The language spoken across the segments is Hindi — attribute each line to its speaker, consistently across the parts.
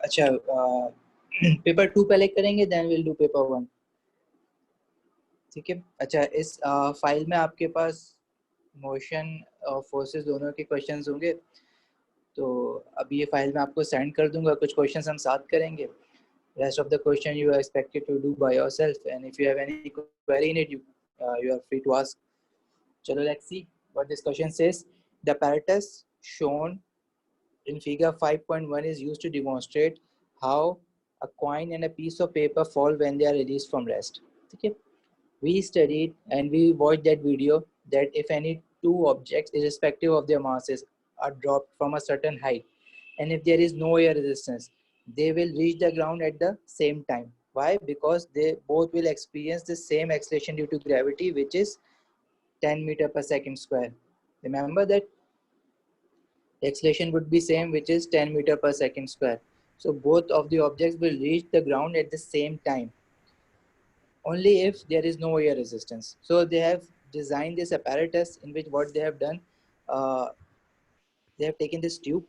Speaker 1: अच्छा, पेपर 2 पहले करेंगे, देन विल डू पेपर 1। ठीक है। अच्छा, इस फाइल में आपके पास मोशन और फोर्सेस दोनों के क्वेश्चंस होंगे, तो अभी ये फाइल मैं आपको सेंड कर दूंगा। कुछ क्वेश्चंस हम साथ करेंगे, rest of the question you are expected to do by yourself, and if you have any query in it, you are free to ask. Chalo, let's see what this question says. The apparatus shown in figure 5.1 is used to demonstrate how a coin and a piece of paper fall when they are released from rest. Okay, we studied and we watched that video that if any two objects irrespective of their masses are dropped from a certain height, and if there is no air resistance, they will reach the ground at the same time. Why? Because they both will experience the same acceleration due to gravity, which is 10 meter per second square. Remember that the acceleration would be same, which is 10 meter per second square. So both of the objects will reach the ground at the same time, only if there is no air resistance. So they have designed this apparatus in which what they have done, uh, they have taken this tube,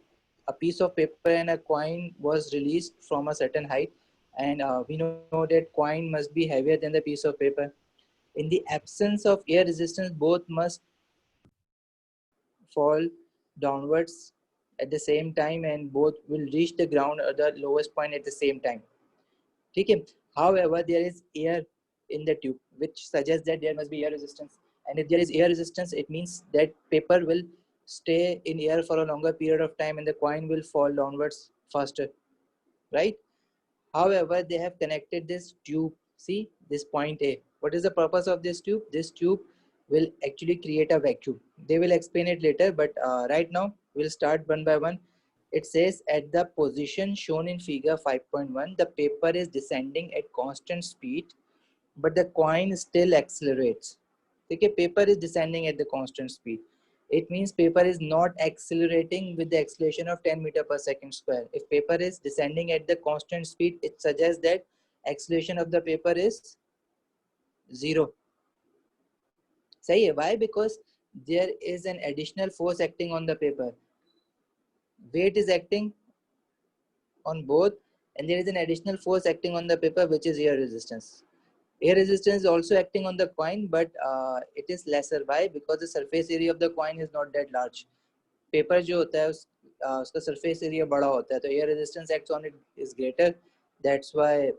Speaker 1: a piece of paper and a coin was released from a certain height, and we know that coin must be heavier than the piece of paper. In the absence of air resistance, both must fall downwards at the same time, and both will reach the ground at the lowest point at the same time. Okay. However, there is air in the tube, which suggests that there must be air resistance. And if there is air resistance, it means that paper will stay in air for a longer period of time and the coin will fall downwards faster, right? However, they have connected this tube, see this point A. What is the purpose of this tube? This tube will actually create a vacuum. They will explain it later, but right now we'll start one by one. It says at the position shown in figure 5.1, the paper is descending at constant speed, but the coin still accelerates. Okay, paper is descending at the constant speed. It means paper is not accelerating with the acceleration of 10 meter per second square. If paper is descending at the constant speed, it suggests that acceleration of the paper is zero. Sahi hai? Why? Because there is an additional force acting on the paper. Weight is acting on both, and there is an additional force acting on the paper, which is air resistance. Air resistance is also acting on the coin, but it is lesser. Why? Because the surface area of the coin is not that large. Paper जो होता है उसका सरफेस एरिया बड़ा होता है, तो air resistance acts on it is greater. That's why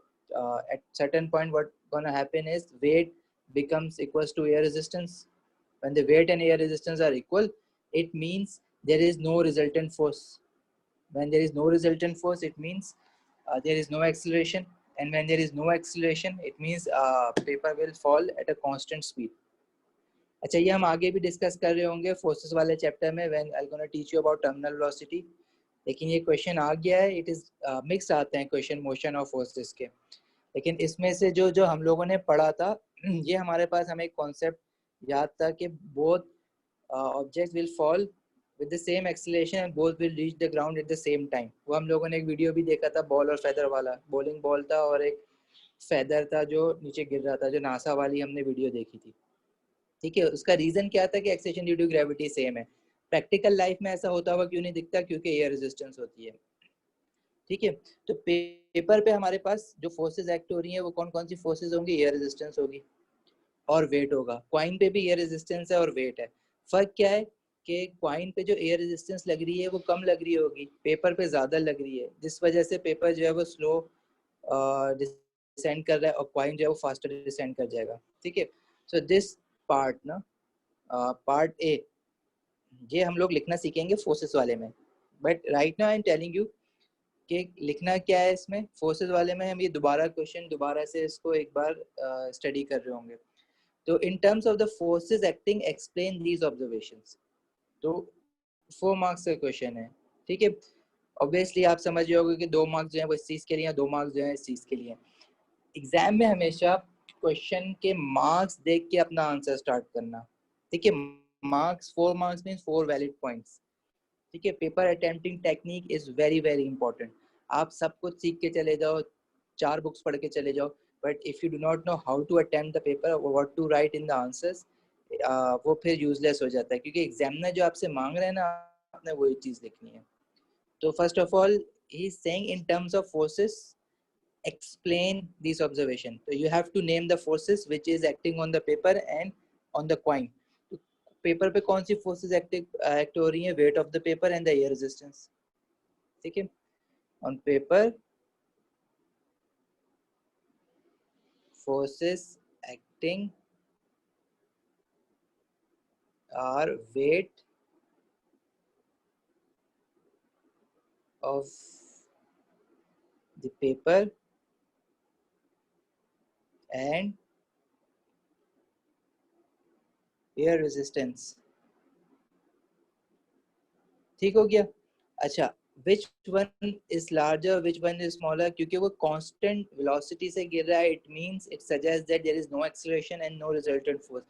Speaker 1: at certain point what gonna happen is weight becomes equals to air resistance. When the weight and air resistance are equal, it means there is no resultant force. When there is no resultant force, it means there is no acceleration, and when there is no acceleration, it means paper will fall at a constant speed. अच्छा, ये हम आगे भी डिस्कस कर रहे होंगे फोर्सेस वाले चैप्टर में, when I gonna teach you about terminal velocity. लेकिन ये क्वेश्चन आ गया है, इट इज मिक्स आते हैं क्वेश्चन मोशन और फोर्सेस के. लेकिन इसमें से जो जो हम लोगों ने पढ़ा था, ये हमारे पास हमें एक कॉन्सेप्ट याद था कि both objects will fall with the same acceleration and both will reach the ground at the same time. वो हम लोगों ने एक वीडियो भी देखा था, बॉल और फेदर वाला. बॉलिंग बॉल था और एक फेदर था जो नीचे गिर रहा था, जो नासा वाली हमने वीडियो देखी थी. ठीक है, उसका रीजन क्या था कि acceleration due to gravity same है. प्रैक्टिकल लाइफ में ऐसा होता हुआ क्यों नहीं दिखता? क्योंकि एयर रेजिस्टेंस होती है. ठीक है, तो पेपर पे हमारे पास जो फोर्सेस एक्ट हो रही हैं वो कौन कौन सी फोर्सेस होंगी? एयर रेजिस्टेंस होगी और वेट होगा. क्वाइन पे भी एयर रेजिस्टेंस है और वेट है. फर्क क्या है कि क्वाइन पे जो एयर रेजिस्टेंस लग रही है वो कम लग रही होगी, पेपर पे ज्यादा लग रही है, जिस वजह से पेपर जो है वो स्लो डिसेंड कर रहा है और क्वाइन जो है वो फास्टर डिसेंड कर जाएगा. ठीक है, सो दिस पार्ट ना, पार्ट ए, ये हम लोग लिखना सीखेंगे फोर्सेस वाले में. But right now I am telling you कि लिखना क्या है इसमें. फोर्सेस वाले में हम ये दोबारा क्वेश्चन दोबारा से इसको एक बार स्टडी कर रहे होंगे. तो in terms of the forces acting explain these observations. तो 4 मार्क्स का क्वेश्चन है. ठीक है, ऑब्वियसली आप समझ रहे होगे कि 2 मार्क्स जो है वो इस चीज़ के लिए, 2 मार्क्स जो है इस चीज़ के लिए. एग्जाम में हमेशा क्वेश्चन के मार्क्स देख के अपना आंसर स्टार्ट करना. ठीक है, marks 4 marks means 4 valid points. ठीक है, paper attempting technique is very very important. आप सब कुछ सीख के चले जाओ, 4 बुक्स पढ़ के चले जाओ, but if you do not know how to attempt the paper, what to write in the answers, वो फिर यूजलेस हो जाता है. क्योंकि एग्जामिनर जो आपसे मांग रहे हैं ना, आपने वही चीज़ लिखनी है. तो first of all he is saying in terms of forces explain this observation. So you have to name the forces which is acting on the paper and on the coin. Paper पे कौन सी फोर्सेस एक्ट हो रही हैं? Wait of the paper and the air resistance. ठीक है, on paper forces acting are weight of the paper and air resistance. ठीक हो गया. अच्छा, which one is larger, which one is smaller? क्योंकि वो constant velocity से गिर रहा है, it means it suggests that there is no acceleration and no resultant force.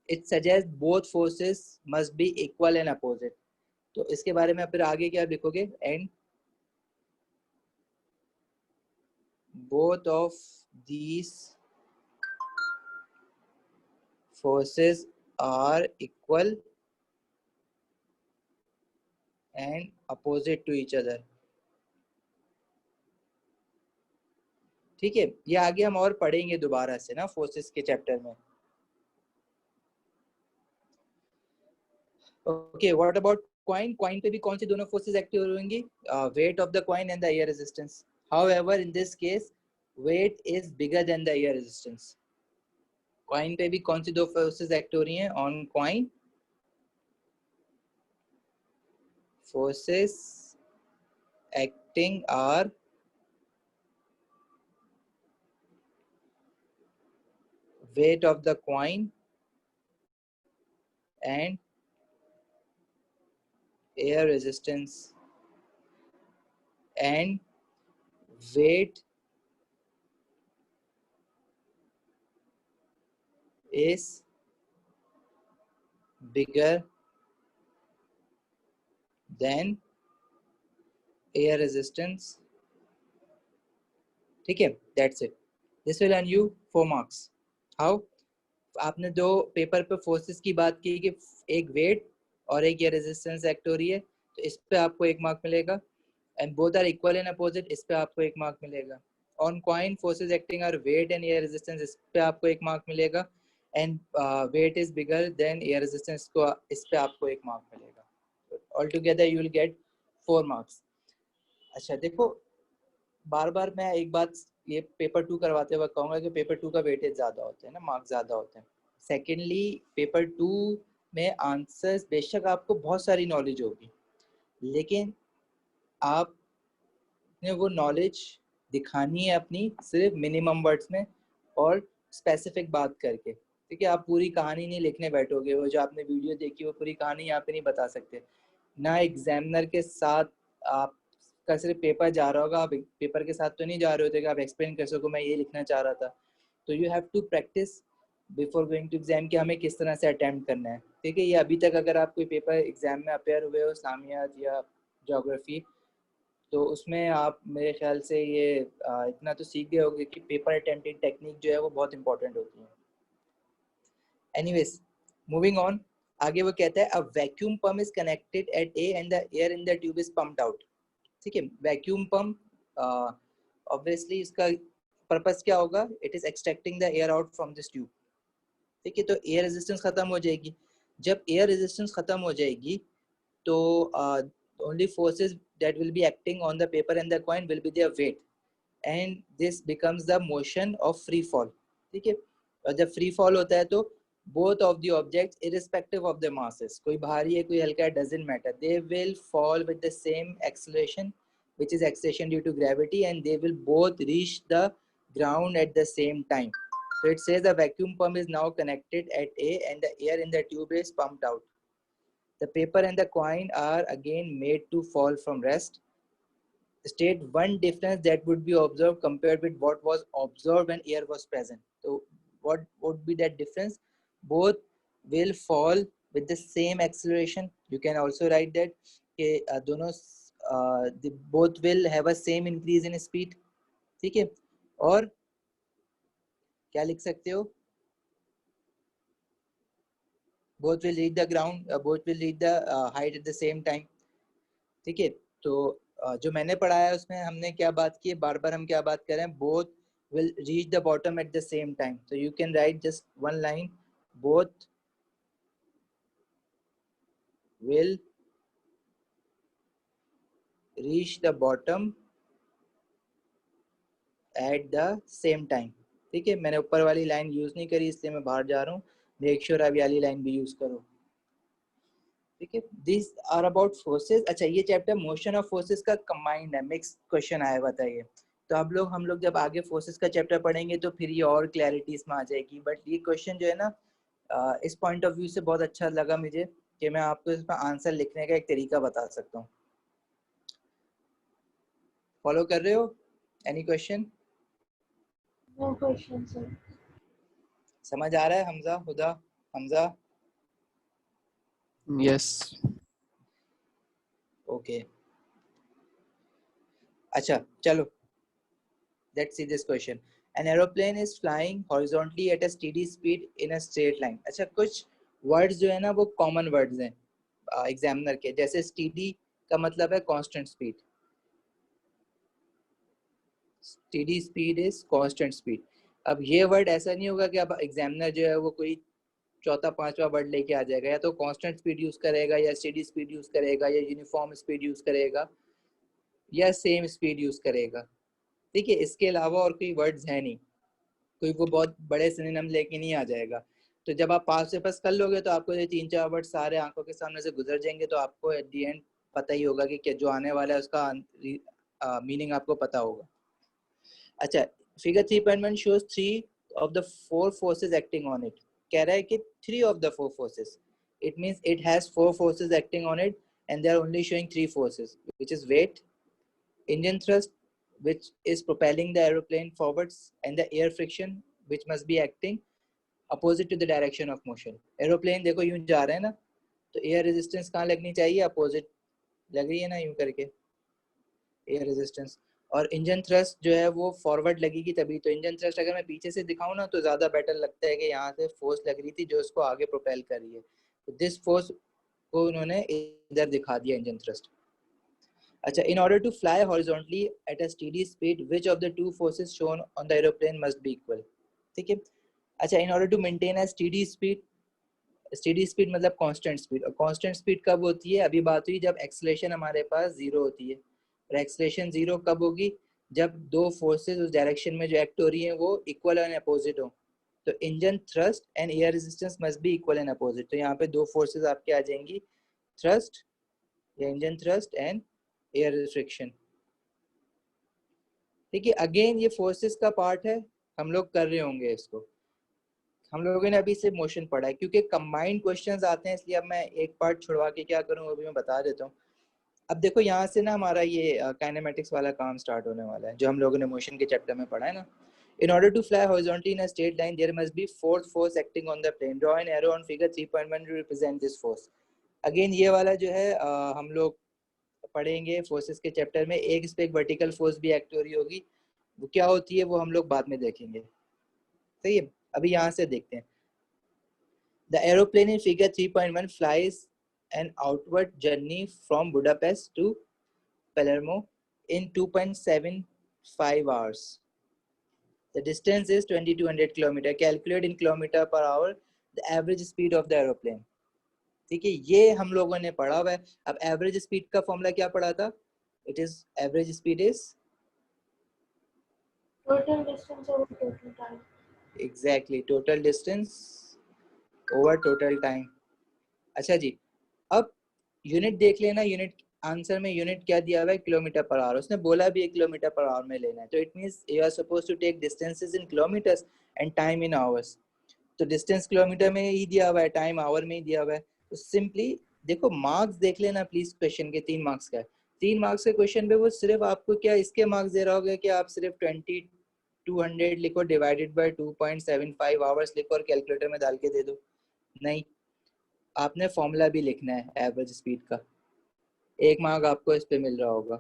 Speaker 1: It suggests both forces must be equal and opposite. तो इसके बारे में फिर आगे क्या लिखोगे? And both of these forces are equal and opposite to each other. ठीक है, ये आगे हम और पढ़ेंगे दोबारा से ना फोर्सेस के चैप्टर में. Okay, what about coin? Coin पे भी कौन सी दोनों फोर्सेस एक्टिव होंगी? Weight of the coin and the air resistance. However in this case weight is bigger than the air resistance. Coin पे भी कौन सी दो फोर्सेस एक्ट हो रही हैं? On coin forces acting are weight of the coin and air resistance, and weight is bigger than air resistance. ठीक है, that's it. This will earn you 4 marks. How? आपने दो पेपर पे फोर्सेस की बात की कि एक वेट और एक एयर रेजिस्टेंस एक्ट हो रही है, तो इस पे आपको 1 मार्क मिलेगा. And both are equal and opposite, इस पे आपको 1 मार्क मिलेगा. On coin forces acting are weight and air resistance, इस पे आपको 1 मार्क मिलेगा. And weight is bigger than air resistance, को इस पे आपको 1 मार्क मिलेगा. All together you will get 4 marks. अच्छा देखो, बार बार मैं एक बात ये पेपर 2 करवाते वक्त कहूँगा कि पेपर 2 का वेटेज ज़्यादा होता है ना, मार्क्स ज़्यादा होते हैं. सेकेंडली, पेपर 2 में आंसर्स बेशक आपको बहुत सारी नॉलेज होगी, लेकिन आपने वो नॉलेज दिखानी है अपनी सिर्फ मिनिमम वर्ड्स में और स्पेसिफिक बात करके. ठीक है, आप पूरी कहानी नहीं लिखने बैठोगे. वो जो आपने वीडियो देखी वो पूरी कहानी यहाँ पे नहीं बता सकते ना. एग्जामिनर के साथ आपका सिर्फ पेपर जा रहा होगा, आप पेपर के साथ तो नहीं जा रहे होते कि आप एक्सप्लेन कर सको मैं ये लिखना चाह रहा था. तो you have to practice before going to exam कि हमें किस तरह से अटेम्प्ट करना है. ठीक है, ये अभी तक अगर आप कोई पेपर एग्जाम में अपेयर हुए हो, इस्लामियात या ज्योग्राफी, तो उसमें आप मेरे ख्याल से ये इतना तो सीख गए होंगे कि पेपर अटेम्प्टिंग टेक्निक जो है वो बहुत इंपॉर्टेंट होती है. Anyways, moving on. आगे वो कहता है a vacuum pump is connected eight A and the air in the tube is pumped out. ठीक है, वैक्यूम पंप ऑब्वियसली इसका पर्पस क्या होगा? It is extracting the air out from this tube. ठीक है, तो एयर रेजिस्टेंस खत्म हो जाएगी. जब एयर रेजिस्टेंस खत्म हो जाएगी तो only forces that will be acting on the paper and the coin will be their weight, and this becomes the motion of free fall. ठीक है, और जब free fall होता है तो both of the objects irrespective of the masses, कोई भारी है कोई हल्का है, doesn't matter, they will fall with the same acceleration which is acceleration due to gravity, and they will both reach the ground at the same time. So it says the vacuum pump is now connected at A and the air in the tube is pumped out. The paper and the coin are again made to fall from rest. State one difference that would be observed compared with what was observed when air was present. So what would be that difference? Both will fall with the same acceleration. You can also write that दोनों both will have a same increase in speed. ठीक है, और क्या लिख सकते हो? both will reach the ground, both will reach the height at the same time. ठीक है, तो जो मैंने पढ़ाया है उसमें हमने क्या बात की है, बार बार हम क्या बात कर रहे हैं, both will reach the bottom at the same time. So you can write just one line, both will reach the bottom at the same time. ठीक है, मैंने ऊपर वाली लाइन यूज नहीं करी इसलिए मैं बाहर जा रहा हूँ, मेक श्योर आप वाली लाइन भी यूज करो। ठीक है, दिस आर अबाउट फोर्सेस। अच्छा, ये चैप्टर मोशन ऑफ फोर्सेस का कंबाइंड है, मिक्स क्वेश्चन आया बताइए। तो हम लोग जब आगे फोर्सेस का चैप्टर पढ़ेंगे तो फिर ये और क्लैरिटी इसमें आ जाएगी, बट ये क्वेश्चन जो है ना इस पॉइंट ऑफ व्यू से बहुत अच्छा लगा मुझे कि मैं आपको इसमें आंसर लिखने का एक तरीका बता सकता हूँ। फॉलो कर रहे हो? Any question?
Speaker 2: No question sir.
Speaker 1: समझ आ रहा है हमजा, हुदा, हमजा?
Speaker 3: यस।
Speaker 1: ओके, अच्छा चलो, let's see this question. An aeroplane is flying horizontally at a steady speed in a straight line. अच्छा, कुछ वर्ड्स जो है ना वो कॉमन वर्ड्स हैं एग्जामिनर के, जैसे स्टीडी का मतलब है constant speed, steady speed is constant speed. अब ये वर्ड ऐसा नहीं होगा कि अब एग्जामिनर जो है वो कोई चौथा पांचवा वर्ड लेके आ जाएगा, या तो कांस्टेंट स्पीड यूज करेगा, या स्टीडी स्पीड यूज करेगा, या यूनिफॉर्म स्पीड यूज करेगा, या सेम स्पीड यूज करेगा। ठीक है, इसके अलावा और कोई वर्ड्स है नहीं, कोई वो बहुत बड़े सिनोनिम लेके नहीं आ जाएगा। तो जब आप पास से पास कर लोगे तो आपको ये 3-4 वर्ड सारे आंखों के सामने से गुजर जाएंगे, तो आपको एट दी एंड पता ही होगा कि क्या जो आने वाला है उसका मीनिंग आपको पता होगा। अच्छा, figure 3.1 shows 3 of the 4 forces acting on it. कह रहा है कि 3 of the 4 forces. It means it has 4 forces acting on it and they are only showing 3 forces, which is weight, engine thrust, which is propelling the aeroplane forwards, and the air friction, which must be acting opposite to the direction of motion. Aeroplane देखो यूं जा रहे हैं ना, तो air resistance कहाँ लगनी चाहिए? Opposite लग रही है ना यूं करके एयर रेजिस्टेंस। और इंजन थ्रस्ट जो है वो फॉरवर्ड लगेगी तभी, तो इंजन थ्रस्ट अगर मैं पीछे से दिखाऊं ना तो ज्यादा बेटर लगता है कि यहाँ से फोर्स लग रही थी जो उसको आगे प्रोपेल कर रही है, तो दिस फोर्स को उन्होंने इधर दिखा दिया, इंजन थ्रस्ट। अच्छा, in order to fly horizontally at a steady speed, which of the two forces shown on the aeroplane must be equal? ठीक है, अच्छा, in order to maintain a steady speed, steady speed मतलब कांस्टेंट स्पीड, और कांस्टेंट स्पीड कब होती है? अभी बात हुई जब एक्सेलरेशन हमारे पास जीरो होती है, और एक्सेलरेशन जीरो कब होगी? जब दो फोर्सेस उस डायरेक्शन में जो एक्ट हो रही हैं वो इक्वल एंड अपोजिट हो। तो engine thrust and air resistance must be equal and opposite. तो यहाँ पे दो फोर्सेस आपके आ जाएंगी, थ्रस्ट या engine thrust and air restriction. ठीक है, अगेन ये फोर्सेस का पार्ट है, हम लोग कर रहे होंगे इसको, हम लोगों ने अभी से मोशन पढ़ा है, क्योंकि कंबाइंड क्वेश्चंस आते हैं इसलिए अब मैं एक पार्ट छुड़वा के क्या करूँ अभी मैं बता देता हूँ। अब देखो यहाँ से ना हमारा ये काइनेमेटिक्स वाला काम स्टार्ट होने वाला है जो हम लोगों ने मोशन के चैप्टर में पढ़ा है ना। In order to fly horizontally in a straight line, there must be fourth force acting on the plane. Draw an arrow on figure 3.1 to represent this force. Again ये वाला जो है हम लोग पढ़ेंगे फोर्सेस के चैप्टर में, एक इस पे एक वर्टिकल फोर्स भी एक्ट हो रही होगी, वो क्या होती है वो हम लोग बाद में देखेंगे। सही है, अभी यहाँ से देखते हैं। The aeroplane in figure 3.1 flies an outward journey from Budapest to Palermo in 2.75 hours. The distance is 2200 km. Calculate in kilometer per hour the average speed of the aeroplane. ठीक है, ये हम लोगों ने पढ़ा हुआ है। अब एवरेज स्पीड का फॉर्मूला क्या पढ़ा था? It is average speed is
Speaker 2: total distance over total time.
Speaker 1: Exactly, total distance over total time. अच्छा जी, अब यूनिट देख लेना, यूनिट आंसर में यूनिट क्या दिया हुआ है? Kilometre per hour. उसने बोला भी 1 किलोमीटर पर आवर में लेना है, तो it means you are suppose to take distances in kilometers and time in hours. तो डिस्टेंस किलोमीटर में ही दिया हुआ है, टाइम आवर में ही दिया हुआ है, तो सिंपली देखो मार्क्स देख लेना प्लीज, क्वेश्चन के 3 मार्क्स का है। 3 मार्क्स के क्वेश्चन पे वो सिर्फ आपको क्या इसके मार्क्स दे रहा होगा कि आप सिर्फ 2200 लिखो डिवाइडेड बाय 2.75 आवर्स लिखो और कैलकुलेटर में डाल के दे दो। नहीं, आपने फॉर्मूला भी लिखना है एवरेज स्पीड का, 1 मार्क आपको इस पे मिल रहा होगा।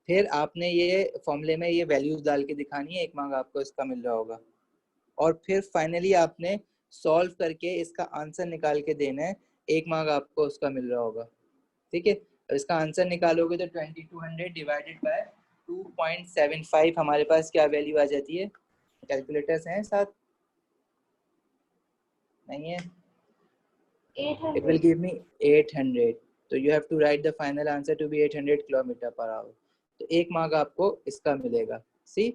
Speaker 1: फिर आपने ये फॉर्मूले में ये वैल्यूज डाल के दिखानी है, 1 मार्क आपको इसका मिल रहा होगा। और फिर फाइनली आपने सॉल्व करके इसका आंसर निकाल के देना है, 1 मार्क आपको उसका मिल रहा होगा। ठीक है, अब इसका आंसर निकालोगे तो 2200 डिवाइडेड बाय 2.75 हमारे पास क्या वैल्यू आ जाती है? कैलकुलेटर्स हैं साथ? नहीं है? It will
Speaker 2: 800.
Speaker 1: give me 800. So you have to write the final answer to be 800 kilometre per hour. तो 1 मार्क आपको इसका मिलेगा. सी,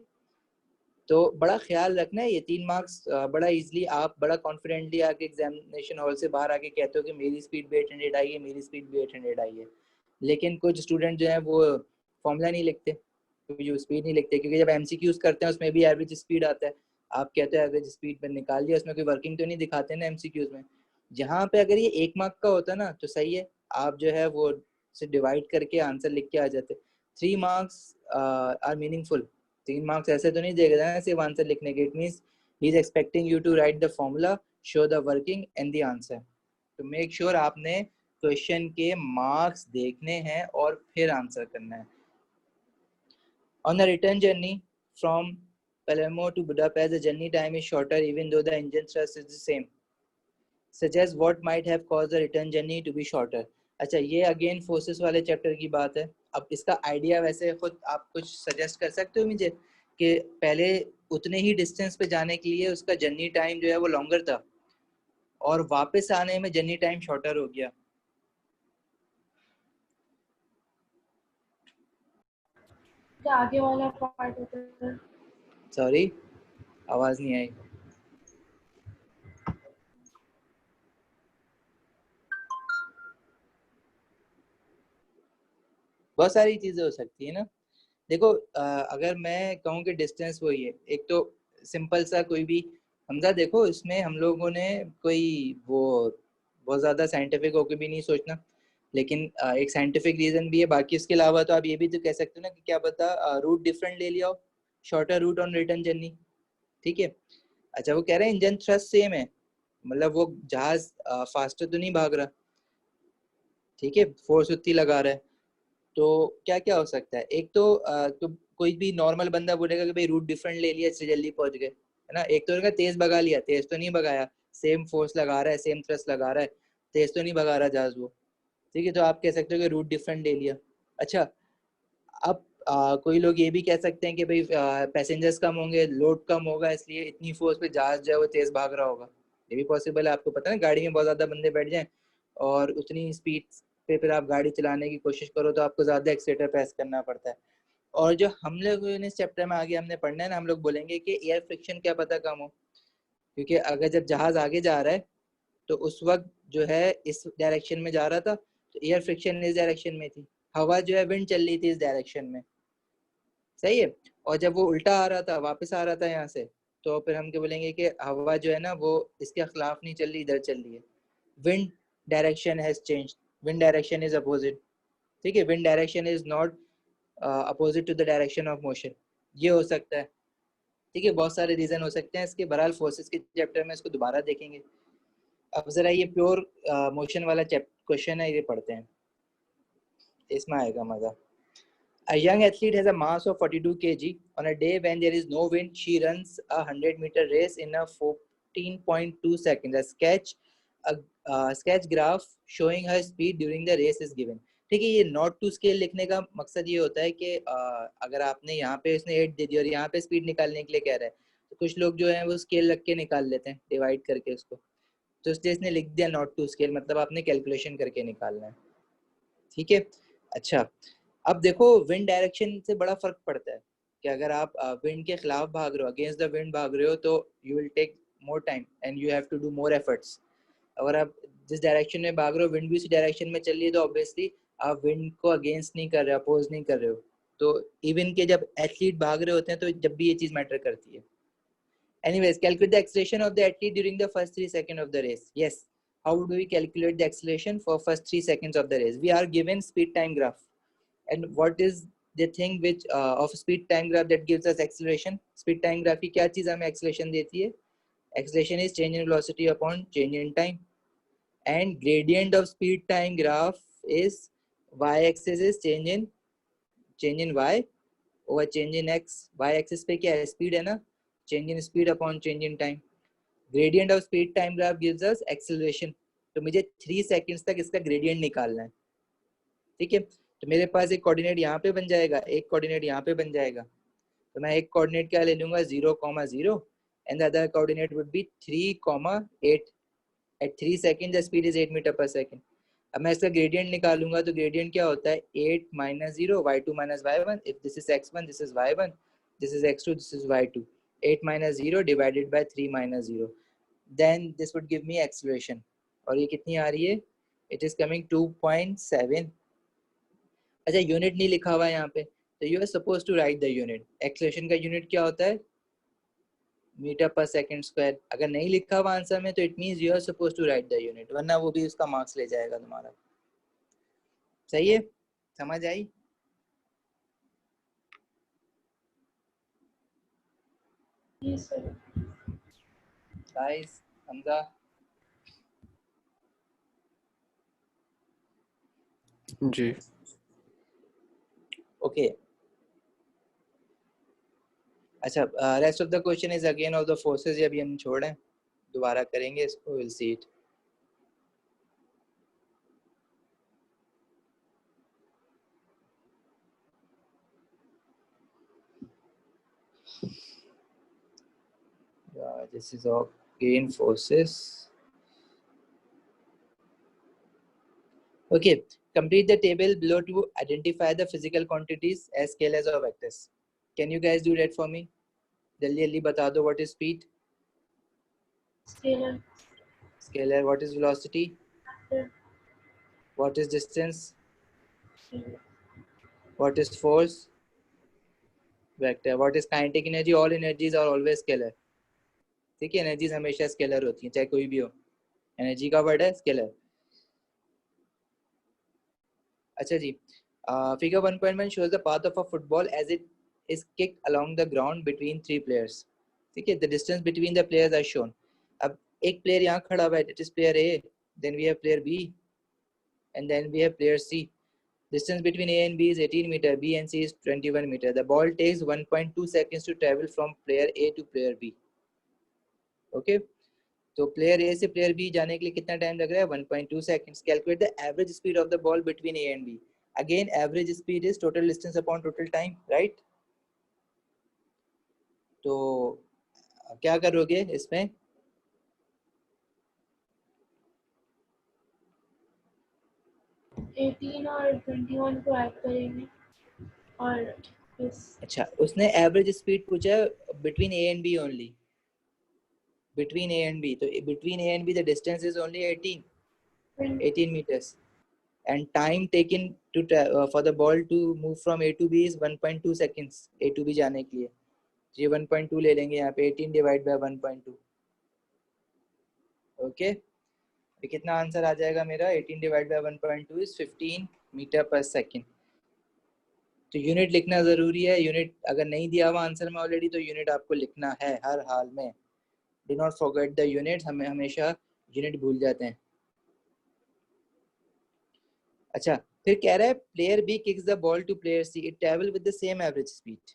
Speaker 1: तो बड़ा ख्याल रखना है, ये 3 मार्क्स बड़ा इजीली आप बड़ा कॉन्फिडेंटली आके एग्जामिनेशन हॉल से बाहर आके कहते हो कि मेरी स्पीड भी 800 आई है, मेरी स्पीड भी 800 आई है. लेकिन कुछ स्टूडेंट जो है वो फॉर्मूला नहीं लिखते, क्योंकि स्पीड नहीं लिखते, क्योंकि जब एमसीक्यूज करते हैं उसमें भी एवरेज स्पीड आता है. आप कहते हो एवरेज स्पीड पर निकाल दिया, उसमें कोई वर्किंग तो नहीं दिखाते ना एमसीक्यूज में. जहाँ पे अगर ये 1 मार्क का होता ना तो सही है, आप जो है वो से डिवाइड करके आंसर लिख के आ जाते. 3 मार्क्स आर मीनिंगफुल. 3 मार्क्स ऐसे तो नहीं देगा ना सिर्फ आंसर लिखने के. It means he is expecting you to write the formula, show the working and the answer. तो मेक श्योर आपने क्वेश्चन के मार्क्स देखने हैं और फिर आंसर करना है. On the return journey from Palermo to Budapest, the journey time is shorter even though the engine thrust is the same. Suggest what might have caused the return journey to be shorter. अच्छा, ये अगेन फोर्सेस वाले चैप्टर की बात है. अब इसका आइडिया वैसे खुद आप कुछ सजेस्ट कर सकते हो मुझे कि पहले उतने ही डिस्टेंस पे जाने के लिए उसका जर्नी टाइम जो है वो लॉन्गर था और वापस आने में जर्नी टाइम शॉर्टर हो गया.
Speaker 2: जो आगे वाला पार्ट होता है.
Speaker 1: सॉरी, आवाज नहीं आई. बहुत सारी चीजें हो सकती है ना. देखो अगर मैं कहूँ कि डिस्टेंस वही है, एक तो सिंपल सा कोई भी हमजा, देखो इसमें हम लोगों ने कोई वो बहुत ज़्यादा साइंटिफिक होकर भी नहीं सोचना, लेकिन एक साइंटिफिक रीज़न भी है. बाकी इसके अलावा तो आप ये भी तो कह सकते हो ना कि क्या पता रूट डिफरेंट ले लिया हो, shorter route on return journey. ठीक है. अच्छा, वो कह रहे हैं इंजन थ्रस्ट सेम है, मतलब वो जहाज फास्टर तो नहीं भाग रहा. ठीक है, फोर्स उतनी लगा रहा है. तो क्या क्या हो सकता है? एक तो कोई भी नॉर्मल बंदा बोलेगा कि भाई रूट डिफरेंट ले लिया इससे जल्दी पहुंच गए, है ना. एक तो उनका तेज भगा लिया, तेज तो नहीं भगाया, सेम फोर्स लगा रहा है, सेम थ्रस्ट लगा रहा है, तेज तो नहीं भगा रहा जहाज वो. ठीक है, तो आप कह सकते हो कि रूट डिफरेंट ले लिया. अच्छा, अब कोई लोग ये भी कह सकते हैं कि भाई पैसेंजर्स कम होंगे, लोड कम होगा, इसलिए इतनी फोर्स पे जहाज जो है वो तेज भाग रहा होगा. ये भी पॉसिबल है. आपको पता है ना, गाड़ी में बहुत ज्यादा बंदे बैठ जाएं और उतनी स्पीड पे फिर आप गाड़ी चलाने की कोशिश करो तो आपको ज्यादा एक्सीलेटर प्रेस करना पड़ता है. और जो हम लोग इस चैप्टर में आगे हमने पढ़ना है ना, हम लोग बोलेंगे कि एयर फ्रिक्शन क्या पता कम हो, क्योंकि अगर जब जहाज आगे जा रहा है तो उस वक्त जो है इस डायरेक्शन में जा रहा था तो एयर फ्रिक्शन इस डायरेक्शन में थी, हवा जो है विंड चल रही थी इस डायरेक्शन में. सही है. और जब वो उल्टा आ रहा था, वापस आ रहा था यहाँ से, तो फिर हम क्या बोलेंगे कि हवा जो है ना वो इसके खिलाफ नहीं चल रही, इधर चल रही है. Wind direction has changed, wind direction is opposite. ठीक है, wind direction is not opposite to the direction of motion. ये हो सकता है. ठीक है, बहुत सारे रीजन हो सकते हैं इसके. बहरहाल फोर्सेस के चैप्टर में इसको दोबारा देखेंगे. अब जरा ये प्योर मोशन वाला क्वेश्चन है, ये पढ़ते हैं, इसमें आएगा मजा. A young athlete has a mass of 42 kg. On a day when there is no wind, she runs a 100-meter race in a 14.2 seconds. A sketch graph showing her speed during the race is given. ठीक है, ये नॉट टू स्केल लिखने का मकसद ये होता है कि अगर आपने यहाँ पे इसने 8 दे दी और यहाँ पे स्पीड निकालने के लिए कह रहा है, तो कुछ लोग जो है वो स्केल रख के निकाल लेते हैं, डिवाइड करके उसको. तो इसलिए इसने लिख दिया नॉट टू स्केल, मतलब आपने कैलकुलेशन करके निकालना है. ठीक है. अच्छा, अब देखो विंड डायरेक्शन से बड़ा फर्क पड़ता है कि अगर आप विंड के खिलाफ भाग रहे हो, अगेंस्ट द विंड भाग रहे हो, तो you will take more time and you have to do more efforts. अगर आप जिस डायरेक्शन में भाग रहे हो विंड भी उसी डायरेक्शन में चल रही है, तो ऑब्वियसली आप विंड को अगेंस्ट नहीं कर रहे, अपोज नहीं कर रहे हो. तो इवन के जब एथलीट भाग रहे होते हैं तो जब भी ये चीज मैटर करती है. Anyways, calculate the acceleration of the athlete during the first 3 seconds of the race. Yes, how do we calculate the acceleration for first 3 seconds of the race? We are given speed time graph. And what is the thing which of speed time graph that gives us acceleration? Speed time graph की क्या चीज हमें acceleration देती है? Acceleration is change in velocity upon change in time. And gradient of speed time graph is y-axis is change in y over change in x. Y-axis पे क्या है? Speed है ना? Change in speed upon change in time. Gradient of speed time graph gives us acceleration. तो मुझे 3 seconds तक इसका gradient निकालना है. ठीक है, तो मेरे पास एक कोऑर्डिनेट यहाँ पे बन जाएगा, एक कोऑर्डिनेट यहाँ पे बन जाएगा। तो मैं एक कोऑर्डिनेट क्या ले लूंगा 0,0 and the other coordinate would be 3,8। At 3 second the speed is 8 meter per second. अब मैं इसका ग्रेडियंट निकालूंगा तो ग्रेडियंट क्या होता है 8 minus 0 y2 minus y1। If this is x1 this is y1, this is x2 this is y2। 8 minus 0 divided by 3 minus 0, then this would give me acceleration. और ये कितनी आ रही है, इट इज कमिंग 2.7। अच्छा यूनिट नहीं लिखा हुआ है यहाँ पे, तो you are suppose to write the unit. Acceleration का यूनिट क्या होता है मीटर पर सेकंड स्क्वायर। अगर नहीं लिखा हुआ आंसर में तो it means you are suppose to write the unit, वरना वो भी उसका मार्क्स ले जाएगा तुम्हारा। सही है, समझ आई?
Speaker 2: Yes, sir.
Speaker 1: गाइस हमजा
Speaker 3: जी
Speaker 1: ओके। अच्छा rest of the question is again of the forces, ये अभी हम छोड़ें, दोबारा करेंगे इसको, will see it. This is of gain forces. Okay, complete the table below to identify the physical quantities as scalars or vectors. Can you guys do that for me? जल्दी जल्दी बता दो, what is speed?
Speaker 2: Scalar.
Speaker 1: Scalar. What is velocity?
Speaker 2: Vector.
Speaker 1: What is distance?
Speaker 2: Scalar.
Speaker 1: What is force? Vector. What is kinetic energy? All energies are always scalar. ठीक है, एनर्जीज हमेशा स्केलर होती हैं चाहे कोई भी हो, एनर्जी का वर्ड है स्केलर। अच्छा जी, figure 1.1 shows the path of a football as it is kicked along the ground between three players. ठीक है, the distance between the players are shown. अब एक प्लेयर यहाँ खड़ा हुआ है, that is player A, then we have player B, and then we have player C. Distance between A and B is 18 meter, B and C is 21 meter. The ball takes 1.2 seconds to travel from player A to player B. Okay, तो प्लेयर ए से प्लेयर बी जाने के लिए कितना टाइम लग रहा है 1.2 seconds. Calculate the average speed of the ball between A and B. Again average speed is total distance upon total time, right? तो क्या करोगे इसमें,
Speaker 2: 18 और 21 को ऐड करेंगे और इस
Speaker 1: अच्छा उसने एवरेज स्पीड पूछा है between A and B only, between A and B, तो between A and B the distance is only 18 meters and time taken to for the ball to move from A to B is 1.2 seconds A to B जाने के लिए। ये 1.2 ले लेंगे यहाँ पे, 18 डिवाइड बाय 1.2। ओके, तो कितना आंसर आ जाएगा मेरा, 18 divide by 1.2 is 15 meter per second. तो यूनिट लिखना जरूरी है, यूनिट अगर नहीं दिया हुआ आंसर में ऑलरेडी तो यूनिट आपको लिखना है हर हाल में। Do not forget the unit, हमें हमेशा यूनिट भूल जाते हैं। अच्छा फिर कह रहा है player B kicks the ball to player C, it travel with the same average speed.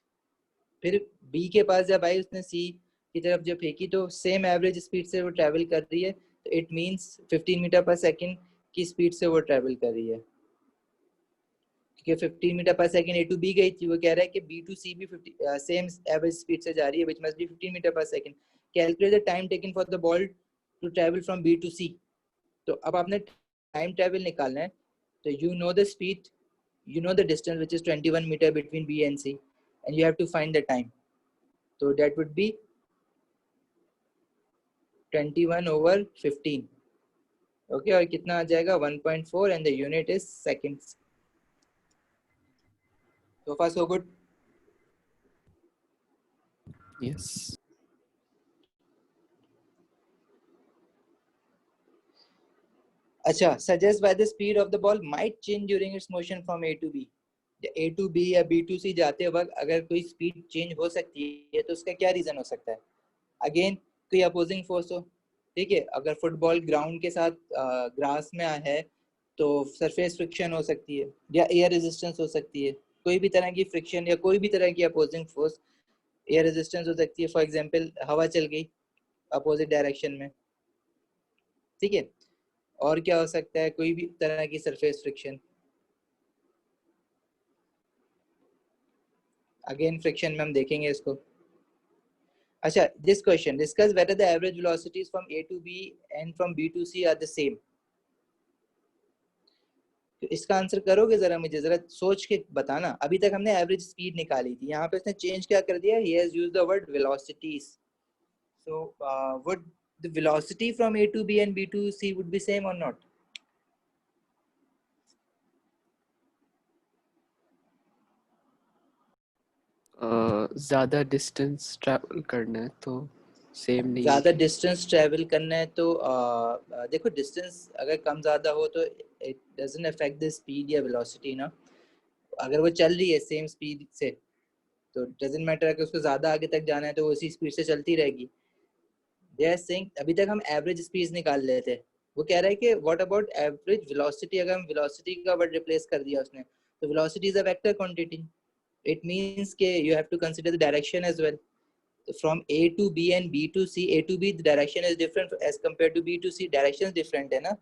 Speaker 1: फिर बी के पास जब आई उसने सी की तरफ जब फेंकी तो सेम एवरेज स्पीड से वो ट्रैवल कर रही है, तो it means 15 meter per second की स्पीड से वो ट्रैवल कर रही है। क्योंकि 15 meter per second A to be गई थी, वो कह रहा है कि बी टू सी भी सेम एवरेज स्पीड से जा रही है, which must be 15 meter per second. Calculate the time taken for the ball to travel from B to C. तो अब आपने टाइम ट्रैवल निकालना है, तो you know the speed, you know the distance which is 21 meter between B and C, and you have to find the time. So that would be 21 over 15. Okay, और कितना आ जाएगा 1.4 and the unit is seconds. So far so good.
Speaker 3: Yes
Speaker 1: अच्छा, suggest why the speed of the ball might change during its motion from A to B. A to B या B to C जाते वक्त अगर कोई स्पीड चेंज हो सकती है तो उसका क्या रीजन हो सकता है? अगेन कोई अपोजिंग फोर्स हो, ठीक है, अगर फुटबॉल ग्राउंड के साथ ग्रास में है तो सरफेस फ्रिक्शन हो सकती है या एयर रेजिस्टेंस हो सकती है, कोई भी तरह की फ्रिक्शन या कोई भी तरह की अपोजिंग फोर्स, एयर रेजिस्टेंस हो सकती है। फॉर एग्जांपल हवा चल गई अपोजिट डायरेक्शन में, ठीक है, और क्या हो सकता है, कोई भी तरह की सरफेस फ्रिक्शन। अगेन फ्रिक्शन में हम देखेंगे इसको. अच्छा, this question, discuss whether the average velocities from A to B and from B to C are the same. तो इसका आंसर करोगे जरा, मुझे जरा सोच के बताना. अभी तक हमने एवरेज स्पीड निकाली थी, यहाँ पे इसने चेंज क्या कर दिया, he has used the word velocities. So would the velocity from A to B and B to C would be same or not?
Speaker 3: ज़्यादा डिस्टेंस ट्रैवल करना है तो सेम नहीं
Speaker 1: ज़्यादा
Speaker 3: होगी.
Speaker 1: डिस्टेंस ट्रैवल करना है तो देखो डिस्टेंस अगर कम ज़्यादा हो तो it doesn't affect the speed या वेलोसिटी ना. अगर वो चल रही है सेम स्पीड से तो डजंट मैटर कि उसको ज़्यादा आगे तक जाना है तो वो उसी स्पीड से चलती रहेगी. दे आर सेइंग अभी तक हम एवरेज स्पीड निकाल रहे थे, वो कह रहा है कि व्हाट अबाउट एवरेज वेलोसिटी. अगर हम वेलोसिटी का वर्ड रिप्लेस कर दिया उसने तो velocity is a vector quantity. It means के you have to consider the direction as well. From A to B and B to C, A to B the direction is different as compared to B to C, direction is different है ना.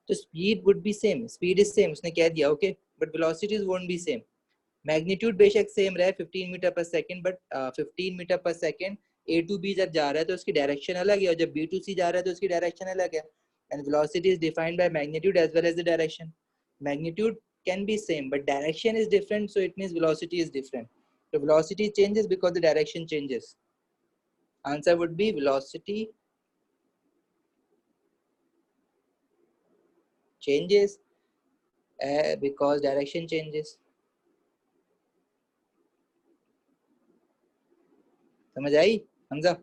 Speaker 1: तो speed would be same, speed is same उसने कह दिया, okay, but velocities won't be same. Magnitude बेशक सेम रहे 15 meter per second, but 15 meter per second A to B जब जा रहा है तो उसकी डायरेक्शन अलग है, और जब B to C जा रहा है तो उसकी डायरेक्शन अलग है. And velocity is defined by magnitude as well as the direction. Magnitude can be same but direction is different, so it means velocity is different. So velocity changes because the direction changes. Answer would be velocity changes because direction changes. समझ आई Hamza?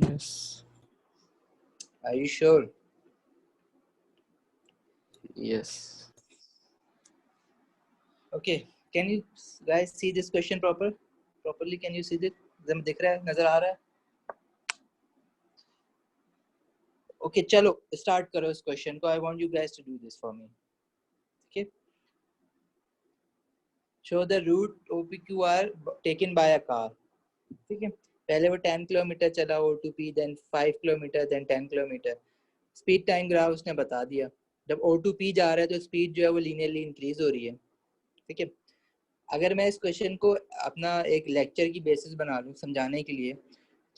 Speaker 3: Yes.
Speaker 1: Are you sure?
Speaker 3: Yes.
Speaker 1: Okay, can you guys see this question properly? Can you see this? जब दिख रहा है, नजर आ रहा है? Okay, चलो start करो इस question को. I want you guys to do this for me. Okay. Show the route OPQR taken by a car. ठीक है, पहले वो 10 किलोमीटर चला O2P, then 5 kilometre, then 10 kilometre. Speed time graph उसने बता दिया. जब O2P जा रहा है तो स्पीड जो है वो लीनियरली इंक्रीज हो रही है. ठीक है, अगर मैं इस क्वेश्चन को अपना एक लेक्चर की बेसिस बना लूँ समझाने के लिए,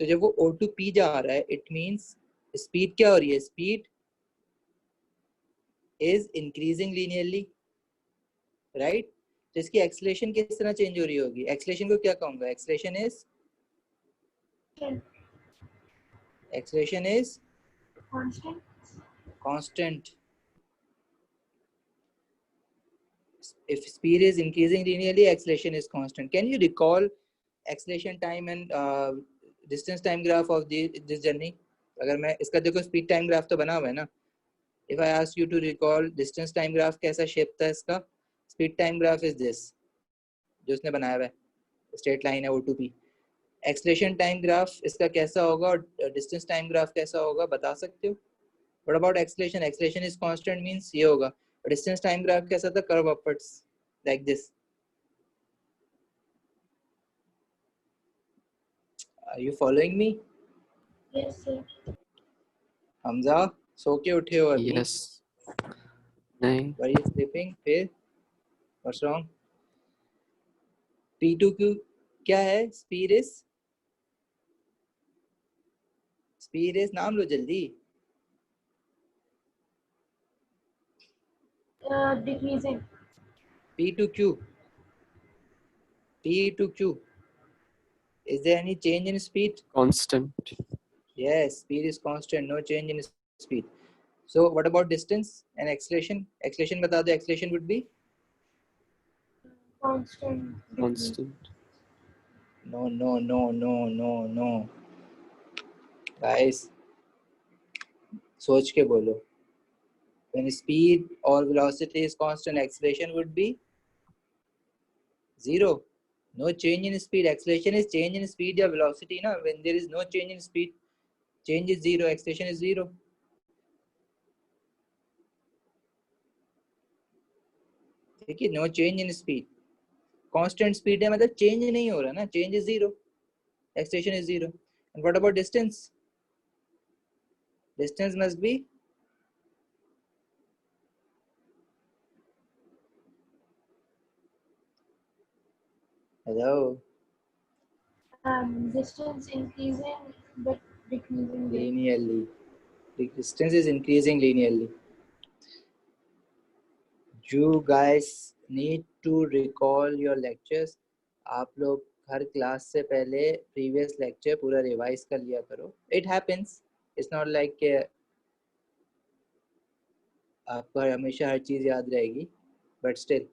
Speaker 1: तो जब वो O2P जा रहा है इट मींस स्पीड क्या हो रही है, speed is increasing linearly, right. तो इसकी एक्सेलरेशन किस तरह चेंज हो रही होगी? एक्सेलरेशन को क्या कहूँगा? Acceleration is constant. If speed is increasing linearly, acceleration is constant. Can you recall acceleration time and distance time graph of this journey? अगर मैं इसका देखो स्पीड टाइम ग्राफ तो बना हुआ है ना. If I ask you to recall distance time graph कैसा शेप था इसका, speed time graph is this जो उसने बनाया हुआ है, स्ट्रेट लाइन है O2P. एक्सेलरेशन टाइम ग्राफ इसका कैसा होगा और डिस्टेंस टाइम ग्राफ कैसा होगा, बता सकते हो? What about acceleration? Acceleration is constant means ये होगा. Distance time graph कैसा था? Curve upwards like this. Are you following me?
Speaker 2: Yes, sir.
Speaker 1: Hamza सो के उठे हो अभी?
Speaker 3: Yes. नहीं.
Speaker 1: Were you sleeping? फिर what's wrong? P2Q क्या है? Speed is नाम लो जल्दी.
Speaker 2: Decreasing.
Speaker 1: P2Q. Is there any change in speed?
Speaker 3: Constant.
Speaker 1: Yes, speed is constant, no change in speed. So what about distance and acceleration? Acceleration बता दो. Acceleration would be
Speaker 2: Constant.
Speaker 3: Constant.
Speaker 1: No. Guys, सोच के बोलो. When speed or velocity is constant, acceleration would be 0. No change in speed. Acceleration is change in speed or velocity. Na? When there is no change in speed, change is 0. Acceleration is 0. ठीक है, no change in speed. Constant speed है मतलब change नहीं हो रहा ना. Change is 0. Acceleration is 0. And what about distance? Distance must be hello,
Speaker 2: Distance increasing but decreasing rate.
Speaker 1: linearly. The distance is increasing linearly. You guys need to recall your lectures. आप लोग हर क्लास से पहले प्रीवियस लेक्चर पूरा रिवाइज कर लिया करो. It happens. It's not like आपको हमेशा हर चीज़ याद रहेगी, बट स्टिल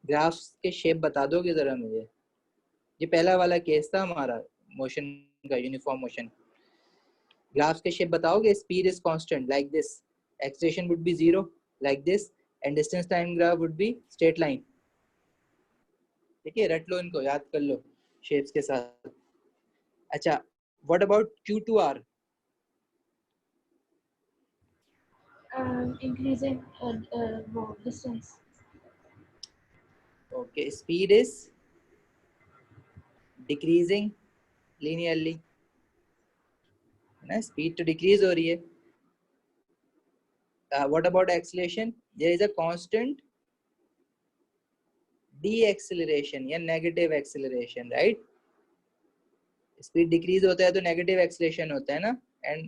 Speaker 1: ग्राफ्स के शेप बता दोगे ज़रा मुझे. ये पहला वाला केस था हमारा मोशन का, यूनिफॉर्म मोशन. ग्राफ्स के शेप बताओगे. Speed is constant like this, acceleration would B 0 like this, and distance time graph would be straight line. ठीक है, रट लो इनको, याद कर लो शेप्स के साथ. अच्छा, what about Q2R?
Speaker 2: Increasing distance.
Speaker 1: Okay, speed is decreasing linearly. ना, स्पीड तो डिक्रीज हो रही है. What about acceleration? There is a constant deceleration या negative acceleration, right? Speed decrease होता है तो negative acceleration होता है ना. And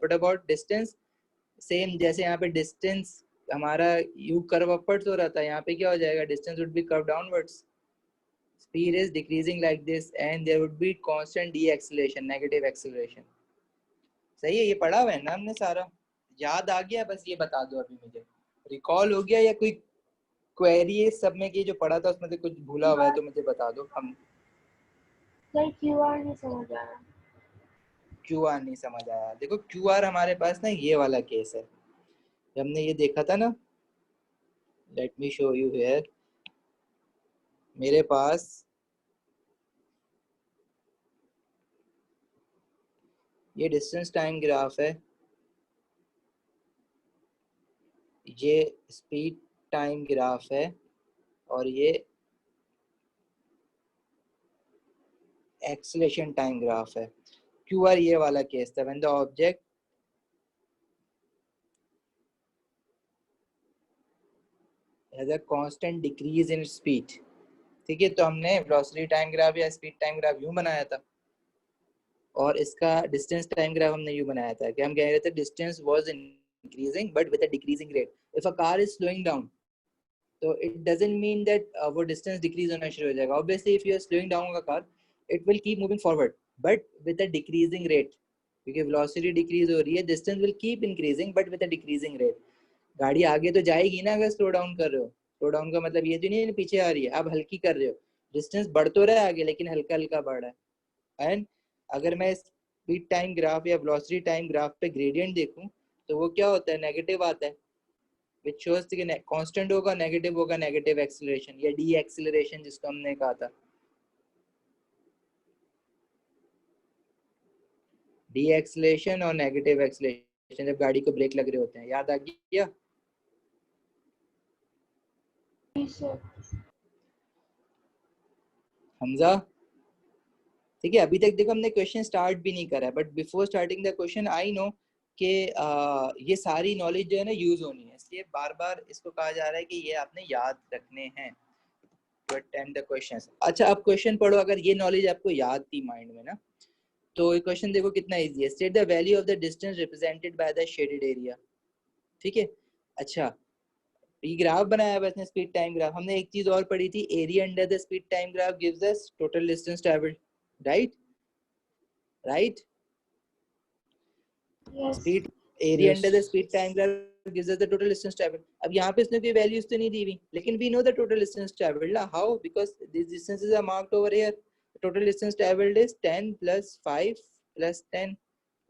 Speaker 1: what about distance? Same, जैसे यहाँ पे distance हमारा U curve upwards हो रहा था, यहाँ पे क्या हो जाएगा? Distance would be curved downwards. Speed is decreasing like this, and there would be constant deceleration, negative acceleration. सही है, ये पढ़ा हुआ है ना हमने सारा, याद आ गया? बस ये बता दो अभी मुझे, रिकॉल हो गया या कोई क्वेरी है सब में कि जो पढ़ा था उसमें से कुछ भूला हुआ है तो मुझे बता दो. हम
Speaker 2: सर QR नहीं समझ आया.
Speaker 1: QR नहीं समझ आया. देखो QR हमारे पास ना ये वाला केस है, हमने ये देखा था ना. Let me show you here. मेरे पास ये डिस्टेंस टाइम ग्राफ है, ये स्पीड टाइम ग्राफ है, और ये एक्सेलरेशन टाइम ग्राफ है. QR ये वाला केस था, when the object has a constant decrease in speed. ठीक है, तो हमने वेलोसिटी टाइम ग्राफ या स्पीड टाइम ग्राफ यूं बनाया था, और इसका डिस्टेंस टाइम ग्राफ हमने यूं बनाया था कि हम कह रहे थे distance was increasing but with a decreasing rate. If a car is slowing down, तो इट डजंट मीन दैट वो डिस्टेंस डिक्रीज होना शुरू हो जाएगा. Obviously if you are slowing down a car, it will keep moving forward but with a decreasing rate, क्योंकि वेलोसिटी डिक्रीज हो रही है, distance will keep increasing but with a decreasing rate. गाड़ी आगे तो जाएगी ना अगर स्लो डाउन कर रहे हो. स्लो डाउन का मतलब ये तो नहीं है पीछे आ रही है, आप हल्की कर रहे हो, डिस्टेंस बढ़ तो रहा है आगे लेकिन हल्का हल्का बढ़ रहा है. एंड अगर मैं स्पीड टाइम ग्राफ या वेलोसिटी टाइम ग्राफ पे ग्रेडियंट देखूं तो वो क्या होता है? नेगेटिव आता है, which shows कि कांस्टेंट होगा, नेगेटिव होगा, नेगेटिव एक्सेलरेशन या डी एक्सेलरेशन जिसको हमने कहा था. डी एक्सेलरेशन और नेगेटिव एक्सेलरेशन जब गाड़ी को ब्रेक लग रहे होते हैं. याद आ गया? हमजा, ठीक है. अभी तक देखो हमने क्वेश्चन स्टार्ट भी नहीं करा, but before starting the question I know कि ये सारी नॉलेज जो है ना यूज होनी है, इसलिए बार बार इसको कहा जा रहा है कि ये आपने याद रखने हैं टू अटेंड द क्वेश्चंस. अच्छा, अब क्वेश्चन पढ़ो. अगर ये नॉलेज आपको याद थी माइंड में ना, तो ये क्वेश्चन देखो कितना इजी है. State the value of the distance represented by the shaded area. ठीक है. अच्छा, ये ग्राफ बनाया हुआ इसने, स्पीड टाइम ग्राफ. हमने एक चीज और पढ़ी थी, area under the speed time graph gives us total distance travelled. Right right.
Speaker 2: Yes.
Speaker 1: Speed area
Speaker 3: Yes.
Speaker 1: Under the speed time graph gives us the total distance travelled. अब यहाँ पे इसने कोई वैल्यूज तो नहीं दी हुई, लेकिन we know the total distance travelled. How? Because this distances are marked over here. Total distance travelled is 10 plus 5 plus 10,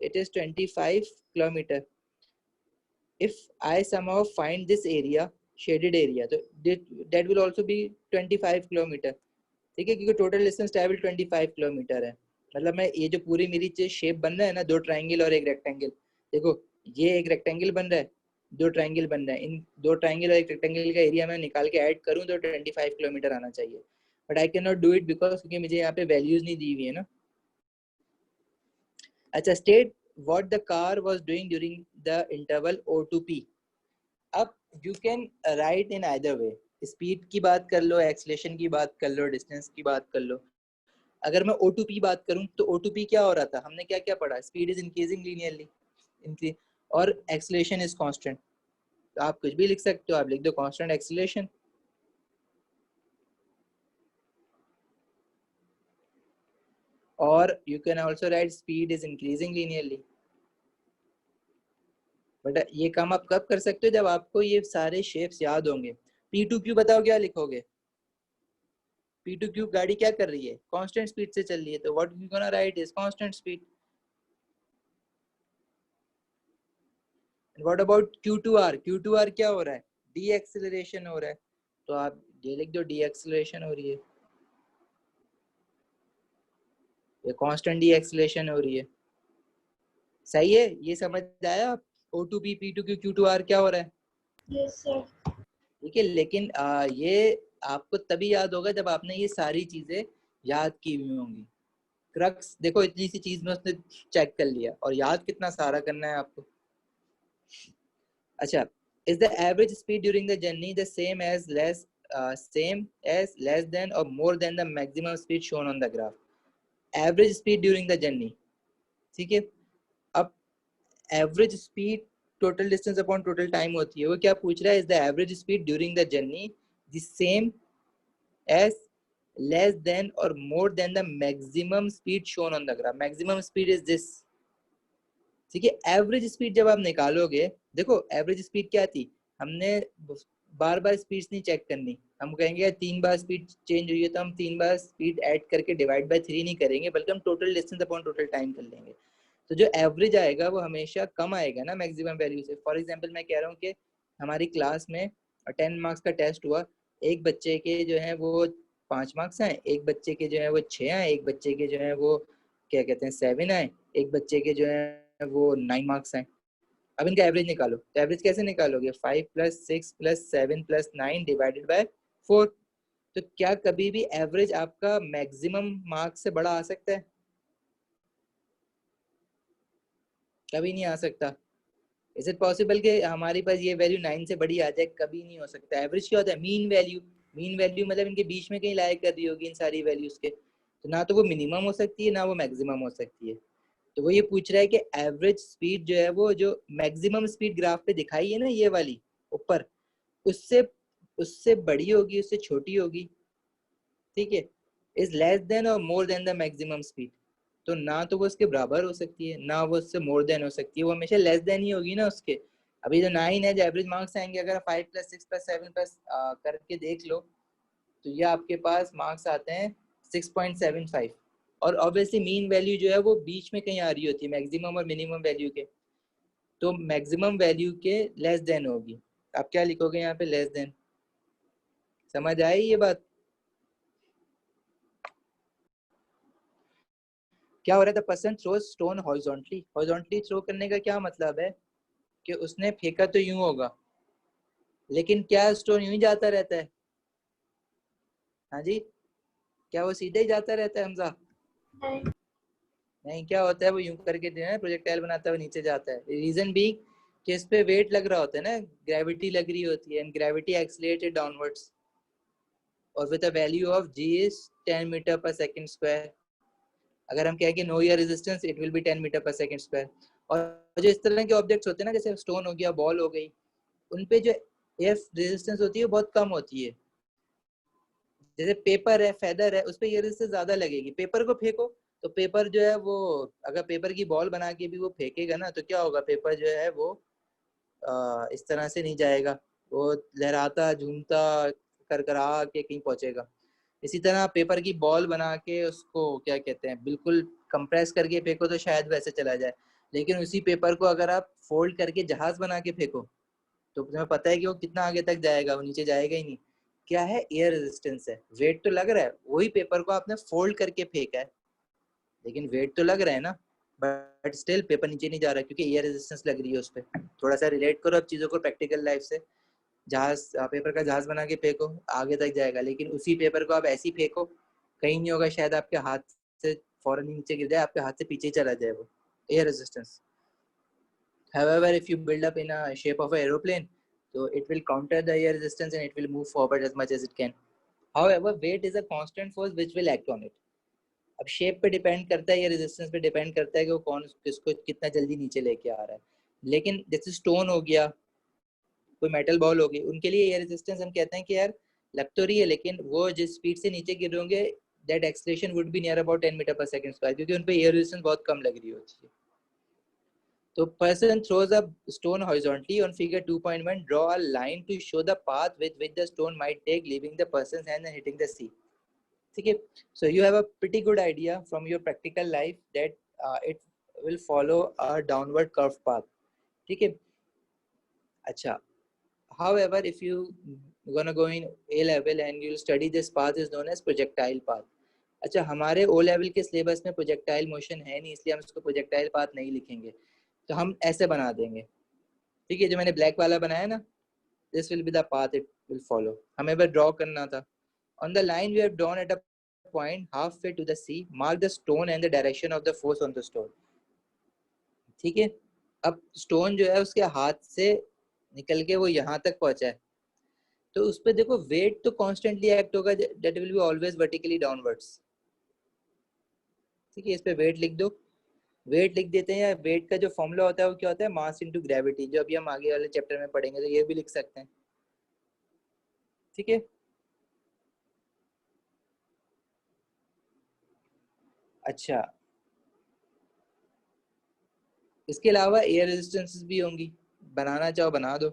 Speaker 1: it is 25 kilometer. If I somehow find this area, shaded area, so that will also be 25 kilometer. ठीक है, क्योंकि टोटल डिस्टेंस ट्रैवल 25 किलोमीटर है. मतलब मैं ये जो पूरी मेरी शेप बन रहा है ना, दो ट्रायंगल और एक रेक्टेंगल, देखो ये एक रेक्टेंगल बन रहा है, दो ट्रायंगल बन रहा है. इन दो ट्रायंगल और एक रेक्टेंगल का एरिया मैं निकाल के ऐड करूं तो 25 किलोमीटर आना चाहिए, but I can not do it because क्योंकि मुझे यहाँ पे वैल्यूज नहीं दी हुई है ना. अच्छा, state what the car was doing during the interval O to P. अब you can write in either way. Speed की बात कर लो, एक्सेलरेशन की बात कर लो, डिस्टेंस की बात कर लो. अगर मैं O2P बात करूं तो O2P क्या हो रहा था, हमने क्या क्या पढ़ा, स्पीड इज इंक्रीजिंग लीनियरली और एक्सेलरेशन इज कांस्टेंट। तो आप कुछ भी लिख सकते हो, आप लिख दो कांस्टेंट एक्सेलरेशन। और you can also right speed is increasing linearly. But ये काम आप कब कर सकते हो, जब आपको ये सारे शेप्स याद होंगे। P2Q बताओ क्या लिखोगे, P2Q गाड़ी क्या कर रही है, कांस्टेंट स्पीड से चल रही है, तो what you gonna right is constant speed. What about Q2R, Q2R क्या हो रहा है, डी एक्सेलरेशन हो रहा है, तो आप ये लिख दो डी एक्सेलरेशन हो रही है, ये कांस्टेंट डी एक्सेलरेशन हो रही है। सही है, ये समझ आया। O2P, P2Q, Q2R क्या हो रहा है,
Speaker 2: Yes, sir.
Speaker 1: ठीक है। लेकिन ये आपको तभी याद होगा जब आपने ये सारी चीजें याद की हुई होंगी। क्रक्स देखो, इतनी सी चीज में उसने चेक कर लिया, और याद कितना सारा करना है आपको। अच्छा, is the average speed during the journey the same as less than or more than the maximum speed shown on the graph? Average speed during the journey, ठीक है। अब average speed total distance upon total time होती है, वो क्या पूछ रहा है, is the average speed during the journey the same as less than or more than the maximum speed shown on the graph. Maximum speed is this, ठीक है। एवरेज स्पीड जब आप निकालोगे, देखो एवरेज स्पीड क्या थी, हमने बार बार स्पीड नहीं चेक करनी, हम कहेंगे 3 बार स्पीड चेंज हुई है तो हम 3 बार स्पीड ऐड करके डिवाइड बाय 3 नहीं करेंगे, बल्कि हम total distance upon total time कर लेंगे। तो जो एवरेज आएगा वो हमेशा कम आएगा ना मैक्सिमम वैल्यू से। फॉर एग्जांपल मैं कह रहा हूँ कि हमारी क्लास में 10 मार्क्स का टेस्ट हुआ, एक बच्चे के जो है वो 5 मार्क्स आए, एक बच्चे के जो है वो 6 आए, एक बच्चे के जो है वो क्या कहते हैं 7 आए, एक बच्चे के जो है वो 9 मार्क्स आए। अब इनका एवरेज निकालो, तो एवरेज कैसे निकालोगे, 5 + 6 + 7 + 9 डिवाइडेड बाय 4। तो क्या कभी भी एवरेज आपका मैक्सिमम मार्क्स से बड़ा आ सकता है, कभी नहीं आ सकता। इज इट पॉसिबल कि हमारे पास ये वैल्यू 9 से बड़ी आ जाए, कभी नहीं हो सकता। एवरेज क्या होता है, मीन वैल्यू। मीन वैल्यू मतलब इनके बीच में कहीं लाया कर रही होगी इन सारी वैल्यूज के, तो ना तो वो मिनिमम हो सकती है ना वो मैक्सिमम हो सकती है। तो वो ये पूछ रहा है कि एवरेज स्पीड जो है वो जो मैक्सिमम स्पीड ग्राफ पे दिखाई है ना ये वाली ऊपर, उससे उससे बड़ी होगी, उससे छोटी होगी, ठीक है। Is less than or more than the maximum speed, तो ना तो वो उसके बराबर हो सकती है ना वो उससे मोर देन हो सकती है, वो हमेशा लेस देन ही होगी ना उसके। अभी जो 9 है, जो एवरेज मार्क्स आएंगे, अगर 5 + 6 + 7 प्लस करके देख लो, तो ये आपके पास मार्क्स आते हैं 6.75। और ऑब्वियसली मीन वैल्यू जो है वो बीच में कहीं आ रही होती है मैक्सिमम और मिनिमम वैल्यू के, तो मैक्सिमम वैल्यू के लेस देन होगी। आप क्या लिखोगे यहाँ पे, लेस देन। समझ आई ये बात। क्या हो रहा था, person throw stone horizontally. Horizontally थ्रो करने का क्या मतलब है कि उसने फेंका तो यूं होगा, लेकिन क्या स्टोन यूं ही जाता रहता है, हाँ जी, क्या वो सीधे ही जाता रहता है हमजा,
Speaker 2: नहीं.
Speaker 1: नहीं, क्या होता है वो यूं करके जो है प्रोजेक्टाइल बनाता है, नीचे जाता है। रीजन भी कि इस पे वेट लग रहा होता है ना, ग्रेविटी लग रही होती है, एंड ग्रेविटी एक्सीलरेटेड डाउनवर्ड्स और with a value of g is 10 meter per second square. अगर हम कहें कि no air resistance, it will be 10 meter per second square. और जो इस तरह के ऑब्जेक्ट्स होते हैं ना, जैसे स्टोन हो गया, बॉल हो गई, उन पे जो एफ रेजिस्टेंस होती है बहुत कम होती है। जैसे पेपर है, फेदर है, उस पे ये रेजिस्टेंस ज्यादा लगेगी। पेपर को फेंको तो पेपर जो है वो, अगर पेपर की बॉल बना के भी वो फेंकेगा ना, तो क्या होगा, पेपर जो है वो इस तरह से नहीं जाएगा, वो लहराता झूमता करकरा के कहीं पहुंचेगा। इसी तरह पेपर की बॉल बना के उसको क्या कहते हैं, बिल्कुल कंप्रेस करके फेंको तो शायद वैसे चला जाए, लेकिन उसी पेपर को अगर आप फोल्ड करके जहाज बना के फेंको तो तुम्हें पता है कि वो कितना आगे तक जाएगा, वो नीचे जाएगा ही नहीं। क्या है, एयर रेजिस्टेंस है। वेट तो लग रहा है, वही पेपर को आपने फोल्ड करके फेंका है, लेकिन वेट तो लग रहा है ना, बट स्टिल पेपर नीचे नहीं जा रहा क्योंकि एयर रेजिस्टेंस लग रही है उस पर। थोड़ा सा रिलेट करो अब चीज़ों को प्रैक्टिकल लाइफ से। जहाज, पेपर का जहाज बना के फेंको, आगे तक जाएगा, लेकिन उसी पेपर को आप ऐसे ही फेंको, कहीं नहीं होगा, शायद आपके हाथ से फौरन नीचे गिर जाए, आपके हाथ से पीछे चला जाए वो, air resistance. However, if you build up in a shape of an aeroplane, so it will counter the air resistance and it will move forward as much as it can. However, weight is a constant force which will act on it. अब शेप पे डिपेंड करता है या रेजिस्टेंस पे डिपेंड करता है कि वो कौन किसको कितना जल्दी नीचे लेके आ रहा है। लेकिन जैसे स्टोन हो गया, कोई मेटल बॉल हो गई, उनके लिए एयर रेजिस्टेंस हम कहते हैं कि यार लग तो रही है लेकिन वो जिस स्पीड से नीचे गिर रहे होंगे that acceleration would be near about 10 meter per second square, क्योंकि उन पे एयर रेजिस्टेंस बहुत कम लग रही होती है। तो person throws a stone horizontally on figure 2.1, draw a line to show the path with which the stone might take leaving the person's hand and hitting the sea. ठीक है, so you have a pretty good idea from your practical life that it will follow a downward curved path. ठीक है, अच्छा, however if you gonna go in A level and you'll study this path is known as projectile path. अच्छा, हमारे O level के सिलेबस में प्रोजेक्टाइल मोशन है नहीं, इसलिए हम इसको प्रोजेक्टाइल पाथ नहीं लिखेंगे, तो हम ऐसे बना देंगे। ठीक है, जो मैंने ब्लैक वाला बनाया ना, this will be the path it will follow. हमें बस ड्रॉ करना था। On the line we have drawn at a point halfway to the sea, mark the stone and the direction of the force on the stone. ठीक है, अब स्टोन जो है उसके हाथ से निकल के वो यहाँ तक पहुंचा है, तो उस पर देखो वेट तो कॉन्स्टेंटली एक्ट होगा, that will be always vertically downwards. ठीक है, इस पे वेट लिख दो, वेट लिख देते हैं, या वेट का जो फॉर्मूला होता है वो क्या होता है, मास इनटू ग्रेविटी, जो अभी हम आगे वाले चैप्टर में पढ़ेंगे, तो ये भी लिख सकते हैं। ठीक है, अच्छा, इसके अलावा एयर रेजिस्टेंसेस भी होंगी, बनाना चाहो बना दो,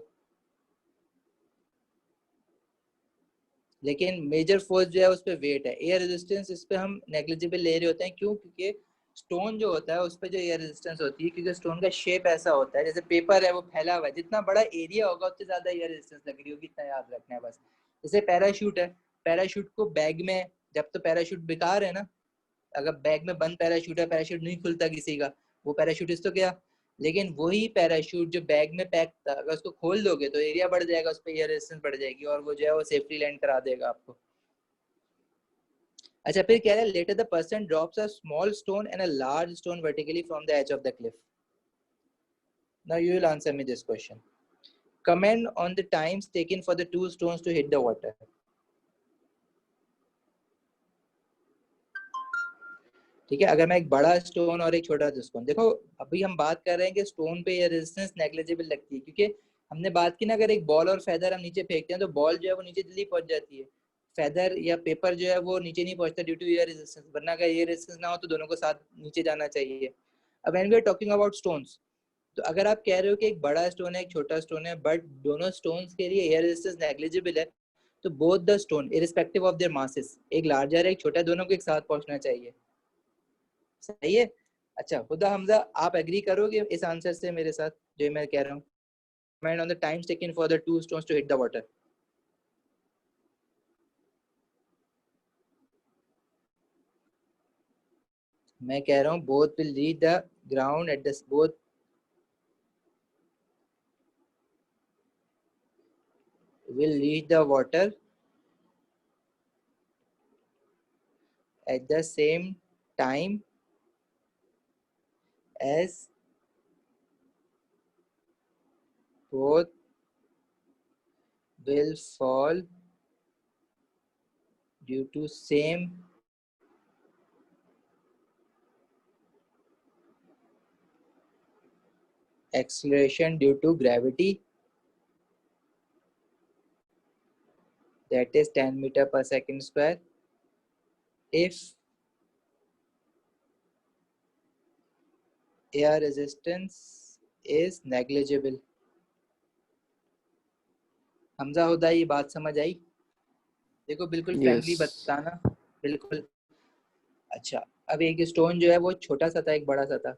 Speaker 1: लेकिन मेजर फोर्स जो है उस पर वेट है। एयर रेजिस्टेंस इस पे हम नेग्लिजिबल ले रहे होते हैं, क्यों? क्योंकि स्टोन जो होता है उस पर जो एयर रेजिस्टेंस होती है, क्योंकि स्टोन का शेप ऐसा होता है, जैसे पेपर है वो फैला हुआ है, जितना बड़ा एरिया होगा उतनी ज्यादा एयर रेजिस्टेंस लग रही होगी, इतना याद रखना है बस। जैसे पैराशूट है, पैराशूट को बैग में, जब तो पैराशूट बेकार है ना, अगर बैग में बंद पैराशूट है, पैराशूट नहीं खुलता किसी का, वो पैराशूटिस्ट तो क्या, लेकिन वही पैराशूट जो बैग में पैक था, अगर उसको खोल दोगे तो एरिया बढ़ जाएगा, उस पर एयर रेजिस्टेंस बढ़ जाएगी और वो जो है वो सेफ्टी लैंड करा देगा आपको। अच्छा, फिर कह रहा है later the person drops a small stone and a large stone vertically from the edge of the cliff. Now you will answer me this question. Comment on the times taken for the two stones to hit the water. ठीक है, अगर मैं एक बड़ा स्टोन और एक छोटा स्टोन, देखो अभी हम बात कर रहे हैं कि स्टोन पे ये रेजिस्टेंस नेग्लिजिबल लगती है, क्योंकि हमने बात की ना, अगर एक बॉल और फेदर हम नीचे फेंकते हैं तो बॉल जो है वो नीचे जल्दी पहुंच जाती है, फेदर या पेपर जो है वो नीचे नहीं पहुंचता ड्यू टू एयर रेजिस्टेंस, वरना अगर एयर रेजिस्टेंस ना हो तो दोनों को साथ नीचे जाना चाहिए। अब when we are talking about stones, तो अगर आप कह रहे हो कि एक बड़ा स्टोन है एक छोटा स्टोन है, बट दोनों स्टोन्स के लिए एयर रेजिस्टेंस नेग्लिजिबल है, तो both the stone irrespective of their masses, एक लार्जर है एक छोटा, दोनों को एक साथ पहुंचना चाहिए। सही है, अच्छा खुदा हमजा, आप एग्री करोगे इस आंसर से मेरे साथ जो मैं कह रहा हूँ? Comment on the times taken for the two stones to hit the water. मैं कह रहा हूँ both will reach the ground at the both will reach the water at the same time as both will fall due to same acceleration due to gravity, that is 10 meter per second square, if air resistance is negligible। Hamza Huda ये बात समझ आई? देखो बिल्कुल फ्रैंकली बताना, बिल्कुल। अच्छा, अब एक स्टोन जो है वो छोटा सा था एक बड़ा सा था,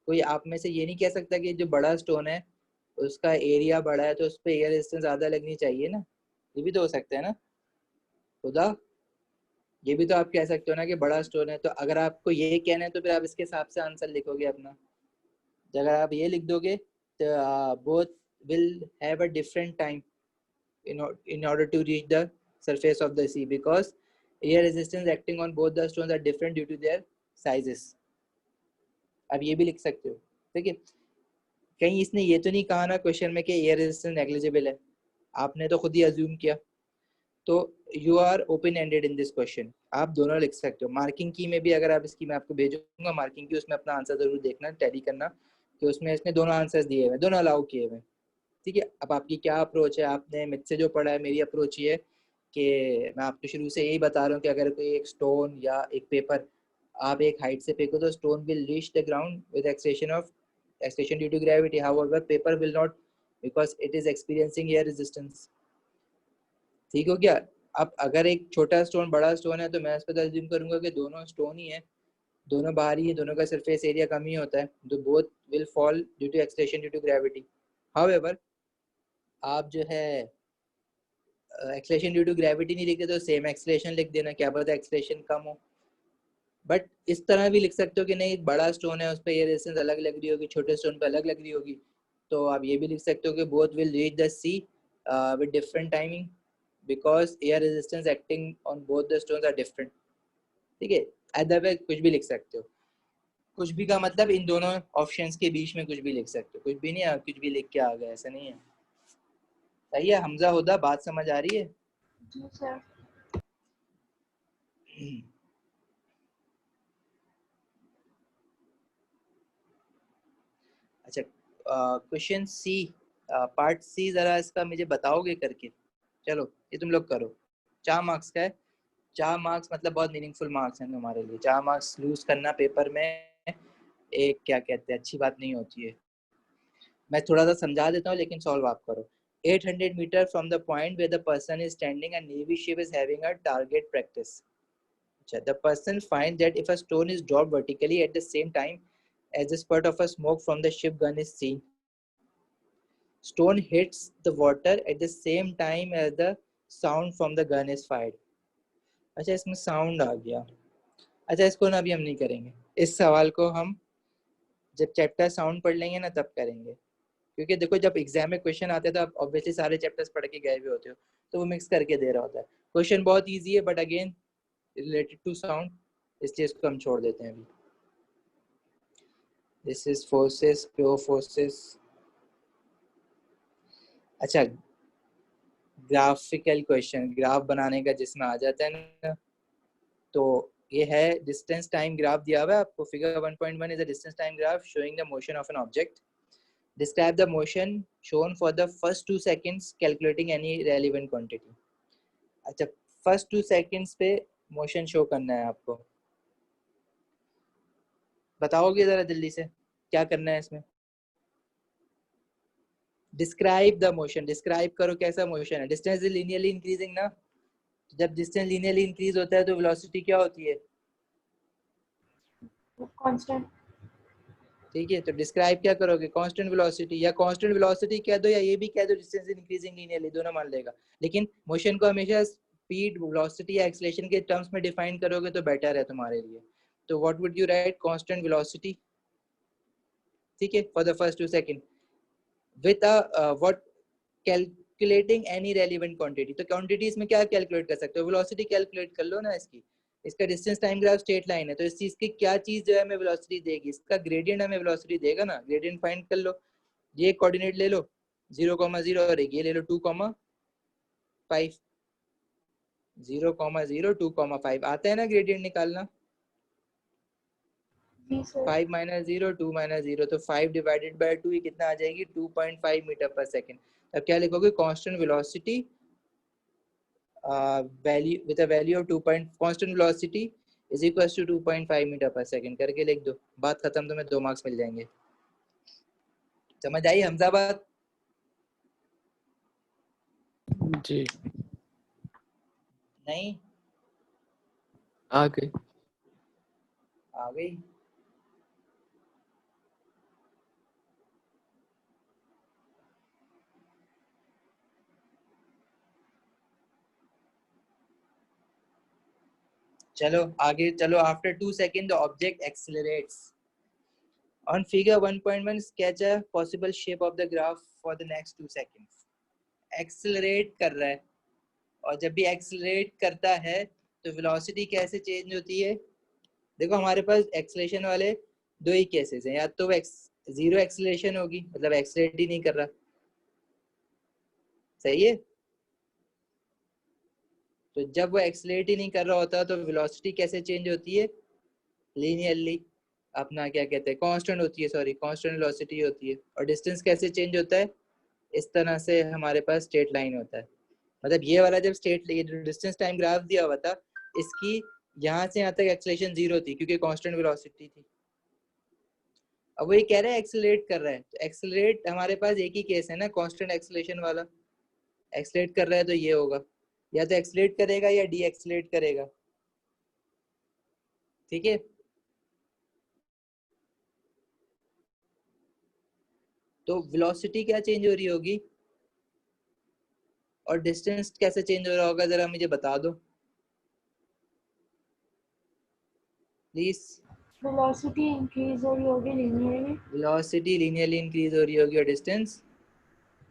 Speaker 1: कोई आप में से ये नहीं कह सकता कि जो बड़ा स्टोन है उसका एरिया बड़ा है तो उस पर एयर रेजिस्टेंस ज्यादा लगनी चाहिए ना, ये भी तो हो सकता है ना खुदा, ये भी तो आप कह सकते हो ना कि बड़ा स्टोन है, तो अगर आपको ये कहना है तो फिर आप इसके हिसाब से आंसर लिखोगे अपना। अगर आप ये लिख दोगे तो both will have a different time in order to reach the surface of the sea, because air resistance acting on both the stones are different due to their sizes। अब ये भी लिख सकते हो। ठीक है, कहीं इसने ये तो नहीं कहा ना क्वेश्चन में कि एयर रेजिस्टेंस नेग्लिजिबल है, आपने तो खुद ही अज्यूम किया। तो you are open ended in this question, आप दोनों लिख सकते हो। मार्किंग की में भी अगर आप इसकी मैं आपको भेजूंगा मार्किंग की, उसमें अपना आंसर जरूर देखना, टैली करना कि उसमें इसने दोनों आंसर्स दिए हुए, दोनों अलाउ किए हुए। ठीक है, अब आपकी क्या अप्रोच है, आपने मुझसे जो पढ़ा है, मेरी अप्रोच ये है कि मैं आपको शुरू से यही बता रहा हूँ कि अगर कोई एक स्टोन या एक पेपर आप एक हाइट से फेंको तो stone will reach the ground with acceleration due to gravity, however paper will not because it is experiencing air resistance। ठीक हो गया। अब अगर एक छोटा स्टोन बड़ा स्टोन है तो मैं इस पर अज्यूम करूंगा कि दोनों स्टोन ही है, दोनों बाहर ही है, दोनों का सरफेस एरिया कम ही होता है, तो both will fall due to acceleration due to gravity. However आप जो है एक्सलेशन ड्यू टू ग्रेविटी नहीं लिखते तो सेम एक्सलेशन लिख देना, क्या पता एक्सलेशन कम हो। बट इस तरह भी लिख सकते हो कि नहीं बड़ा स्टोन है उस पर ये रेजिस्टेंस अलग लग रही होगी, छोटे स्टोन पे अलग लग रही होगी, तो आप ये भी लिख सकते हो कि both will reach the sea with different timing because air resistance acting on both the stones are different. ठीक है, अदर वे कुछ भी लिख सकते हो, कुछ भी का मतलब इन दोनों ऑप्शंस के बीच में कुछ भी लिख सकते हो, कुछ भी नहीं आप कुछ भी लिख के आ गए, ऐसा नहीं है। सही है हमजा, हुदा बात समझ आ रही है?
Speaker 2: जी सर।
Speaker 1: अच्छा, क्वेश्चन सी, पार्ट सी जरा इसका मुझे बताओगे करके? चलो ये तुम लोग करो, 4 मार्क्स का है। 4 मार्क्स मतलब बहुत मीनिंगफुल मार्क्स हैं तुम्हारे लिए। 4 मार्क्स लूज करना पेपर में एक क्या कहते हैं अच्छी बात नहीं होती है। मैं थोड़ा सा समझा देता हूँ लेकिन सॉल्व आप करो। 800 meter from the point where the person is standing and navy ship is having a target practice. अच्छा, the person find that if a stone is dropped vertically at the same time as the spurt of a smoke from the ship gun is seen, stone hits the water at the same time as the sound from the gun is fired। अच्छा इसमें साउंड आ गया। अच्छा इसको ना अभी हम नहीं करेंगे, इस सवाल को हम जब चैप्टर साउंड पढ़ लेंगे ना तब करेंगे, क्योंकि देखो जब एग्जाम में क्वेश्चन आते हैं तो आप ऑब्वियसली सारे चैप्टर्स पढ़ के गए हुए होते हो, तो वो मिक्स करके दे रहा होता है। क्वेश्चन बहुत ईजी है but again related to sound, इसलिए इसको हम छोड़ देते हैं अभी। This is forces, pure forces. अच्छा, ग्राफिकल क्वेश्चन, ग्राफ बनाने का जिसमें आ जाता है ना, तो ये है डिस्टेंस टाइम ग्राफ दिया हुआ है आपको। Figure 1.1 is a distance time graph showing the motion of an object. Describe the motion shown for the first 2 seconds calculating any relevant quantity. अच्छा, फर्स्ट 2 सेकंड्स पे मोशन शो करना है आपको, बताओगे जरा जल्दी से क्या करना है इसमें? डिस्क्राइब द मोशन, डिस्क्राइब करो कैसा मोशन है। डिस्टेंस इज लीनियरली इंक्रीजिंग ना, जब डिस्टेंस लीनियरली इंक्रीज होता है तो वेलोसिटी क्या होती है?
Speaker 2: कांस्टेंट।
Speaker 1: ठीक है, तो डिस्क्राइब क्या करोगे? कांस्टेंट वेलोसिटी, या कांस्टेंट वेलोसिटी कह दो या ये भी कह दो डिस्टेंस इंक्रीजिंग लीनियरली, दोनों मान लेगा। लेकिन मोशन को हमेशा स्पीड, वेलोसिटी या एक्सेलरेशन के टर्म्स में डिफाइन करोगे तो बेटर है तुम्हारे लिए। तो what would you right? Constant velocity, ठीक है, for the first 2 second with what calculating any relevant quantity. तो क्वांटिटीज में क्या कैलकुलेट कर सकते हो? वेलोसिटी कैलकुलेट कर लो ना इसकी। इसका distance time graph straight line है, तो इस चीज की क्या चीज जो है हमें वेलोसिटी देगी? इसका ग्रेडियंट हमें वेलोसिटी देगा ना, ग्रेडियंट फाइंड कर लो। ये कोऑर्डिनेट ले लो 0,0 और ये ले लो 2,5, 0,0 2,5 आता है ना ग्रेडियंट निकालना।
Speaker 2: जी सर।
Speaker 1: 5 माइनस 0 2 माइनस 0, तो 5 डिवाइडेड बाय 2 ये कितना आ जाएगी? 2.5 मीटर पर सेकंड। अब क्या लिखोगे? Constant velocity value with a value of 2 point constant velocity is equals to 2.5 metre per second करके लिख दो, बात खत्म, तुम्हें 2 मार्क्स मिल जाएंगे। समझ आई हमजा बात?
Speaker 3: जी
Speaker 1: नहीं
Speaker 3: आ गई।
Speaker 1: आ गई? चलो आगे चलो। After 2 second the object accelerates. On figure 1.1 sketch a possible shape of the graph for the next 2 seconds। Accelerate कर रहा है, और जब भी एक्सेलरेट करता है तो वेलोसिटी कैसे चेंज होती है? देखो हमारे पास एक्सेलरेशन वाले दो ही केसेस हैं, या तो वो जीरो एक्सेलरेशन होगी मतलब एक्सेलरेट ही नहीं कर रहा, सही है, तो जब वो एक्सेलरेट ही नहीं कर रहा होता तो वेलोसिटी कैसे चेंज होती है? लीनियरली, अपना क्या कहते हैं, कांस्टेंट होती है, सॉरी कांस्टेंट वेलोसिटी होती है। और डिस्टेंस कैसे चेंज होता है? इस तरह से हमारे पास स्ट्रेट लाइन होता है। मतलब ये वाला जब स्ट्रेट डिस्टेंस टाइम ग्राफ दिया हुआ था, इसकी यहाँ से यहाँ तक एक्सेलरेशन 0 थी क्योंकि कांस्टेंट वेलोसिटी थी। अब वो ये कह रहा है एक्सेलरेट कर रहा है, तो एक्सेलरेट हमारे पास एक ही केस है ना, कांस्टेंट एक्सेलरेशन वाला। एक्सेलरेट कर रहा है तो ये होगा, या तो एक्सेलरेट करेगा या डी एक्सेलरेट करेगा। ठीक है, तो वेलोसिटी क्या चेंज हो रही होगी और डिस्टेंस कैसे चेंज हो रहा होगा, जरा मुझे बता दो प्लीज।
Speaker 2: वेलोसिटी इंक्रीज हो रही होगी लीनियरली,
Speaker 1: वेलोसिटी लीनियरली इंक्रीज हो रही होगी और डिस्टेंस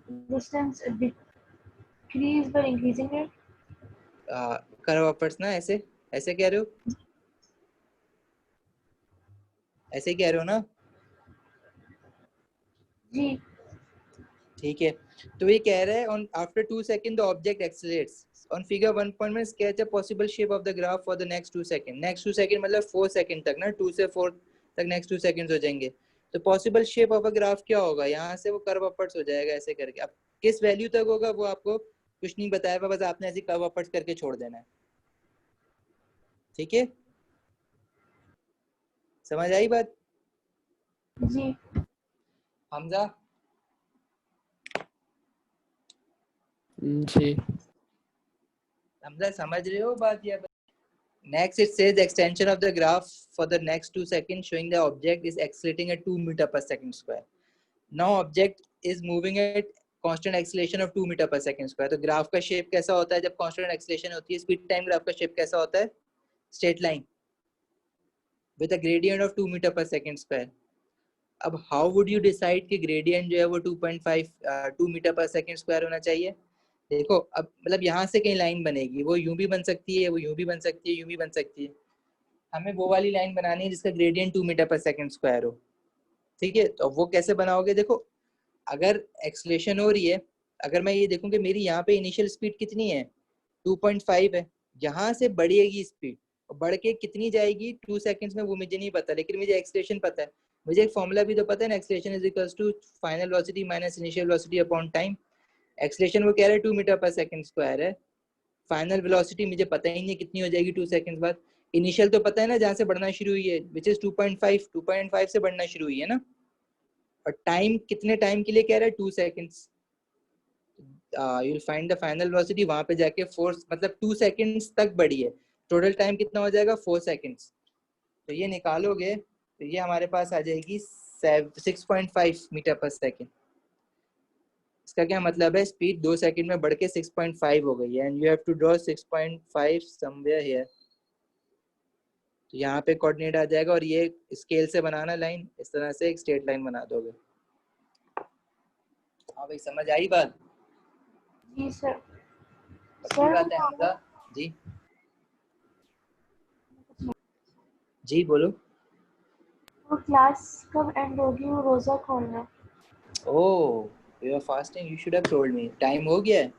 Speaker 2: डिस्टेंस डिक्रीज पर इंक्रीजिंग है।
Speaker 1: कर्व अपवर्ड्स ना, ऐसे ऐसे कह रहे हो, ऐसे कह रहे हो ना?
Speaker 2: जी।
Speaker 1: ठीक है, तो ये कह रहा है on after 2 second the object accelerates on figure 1.1 sketch a possible shape of the graph for the next 2 second. Next 2 second मतलब 4 सेकंड तक ना, 2 से 4 तक नेक्स्ट 2 सेकंड्स हो जाएंगे। तो possible shape of a graph क्या होगा? यहाँ से वो कर्व अपवर्ड्स हो जाएगा ऐसे करके। अब किस वैल्यू तक होगा वो आपको कुछ नहीं बताया, बस आपने ऐसे कर्व अपवर्ड्स करके छोड़ देना है। ठीक है, समझ आई बात?
Speaker 2: जी।
Speaker 1: हमजा
Speaker 3: जी।
Speaker 1: हमजा समझ रहे हो बात? या next it says extension of the graph for the next 2 seconds showing the object is accelerating at 2 meter per second square. Now object is moving at constant acceleration of 2 meter per second square. तो ग्राफ का शेप कैसा होता है जब constant acceleration होती है? स्पीड टाइम ग्राफ का शेप कैसा होता है? Straight line with a gradient of 2 meter per second square. अब how would you decide कि gradient जो है वो 2 meter per second square होना चाहिए? देखो अब मतलब यहाँ से कहीं लाइन बनेगी, वो यूं भी बन सकती है, वो यूं भी बन सकती है, यूं भी बन सकती है। हमें वो वाली लाइन बनानी है जिसका gradient 2 meter per second square हो। ठीक है, तो वो कैसे बनाओगे? देखो अगर एक्सलेशन हो रही है, अगर मैं ये देखूं कि मेरी यहाँ पे इनिशियल स्पीड कितनी है 2.5 है, यहाँ से बढ़ेगी स्पीड और बढ़ के कितनी जाएगी 2 सेकंड्स में वो मुझे नहीं पता, लेकिन मुझे एक्सलेशन पता है। मुझे एक फॉर्मूला भी तो पता है ना, acceleration is equals to final velocity minus initial velocity upon time. Acceleration वो कह रहा है 2 मीटर पर सेकंड स्क्वायर है, फाइनल वेलोसिटी मुझे पता ही नहीं है कितनी हो जाएगी 2 सेकंड्स बाद। इनिशियल तो पता है ना जहां से बढ़ना शुरू हुई है, विच इज 2.5 से बढ़ना शुरू हुई है ना, और टाइम कितने टाइम के लिए कह रहा है 2 seconds. You will find the final velocity, वहां पे जाके 4 मतलब 2 सेकंड्स तक बढ़ी है, टोटल टाइम कितना हो जाएगा 4 सेकंड्स। तो ये निकालोगे तो ये हमारे पास आ जाएगी 6.5 मीटर पर सेकंड। इसका क्या मतलब है, स्पीड 2 सेकंड में बढ़ के 6.5 हो गई है, and you have to draw 6.5 somewhere here. तो यहाँ पे कोऑर्डिनेट आ जाएगा और ये स्केल से बनाना लाइन, इस तरह से एक स्ट्रेट लाइन बना दोगे। हाँ भाई, समझ आई बात?
Speaker 2: जी सर।
Speaker 1: पक्की बात है हमजा जी? जी बोलो।
Speaker 2: वो क्लास कब एंड होगी? वो रोजा खोलना।
Speaker 1: Oh, you are fasting, you should have told me. Time हो गया है?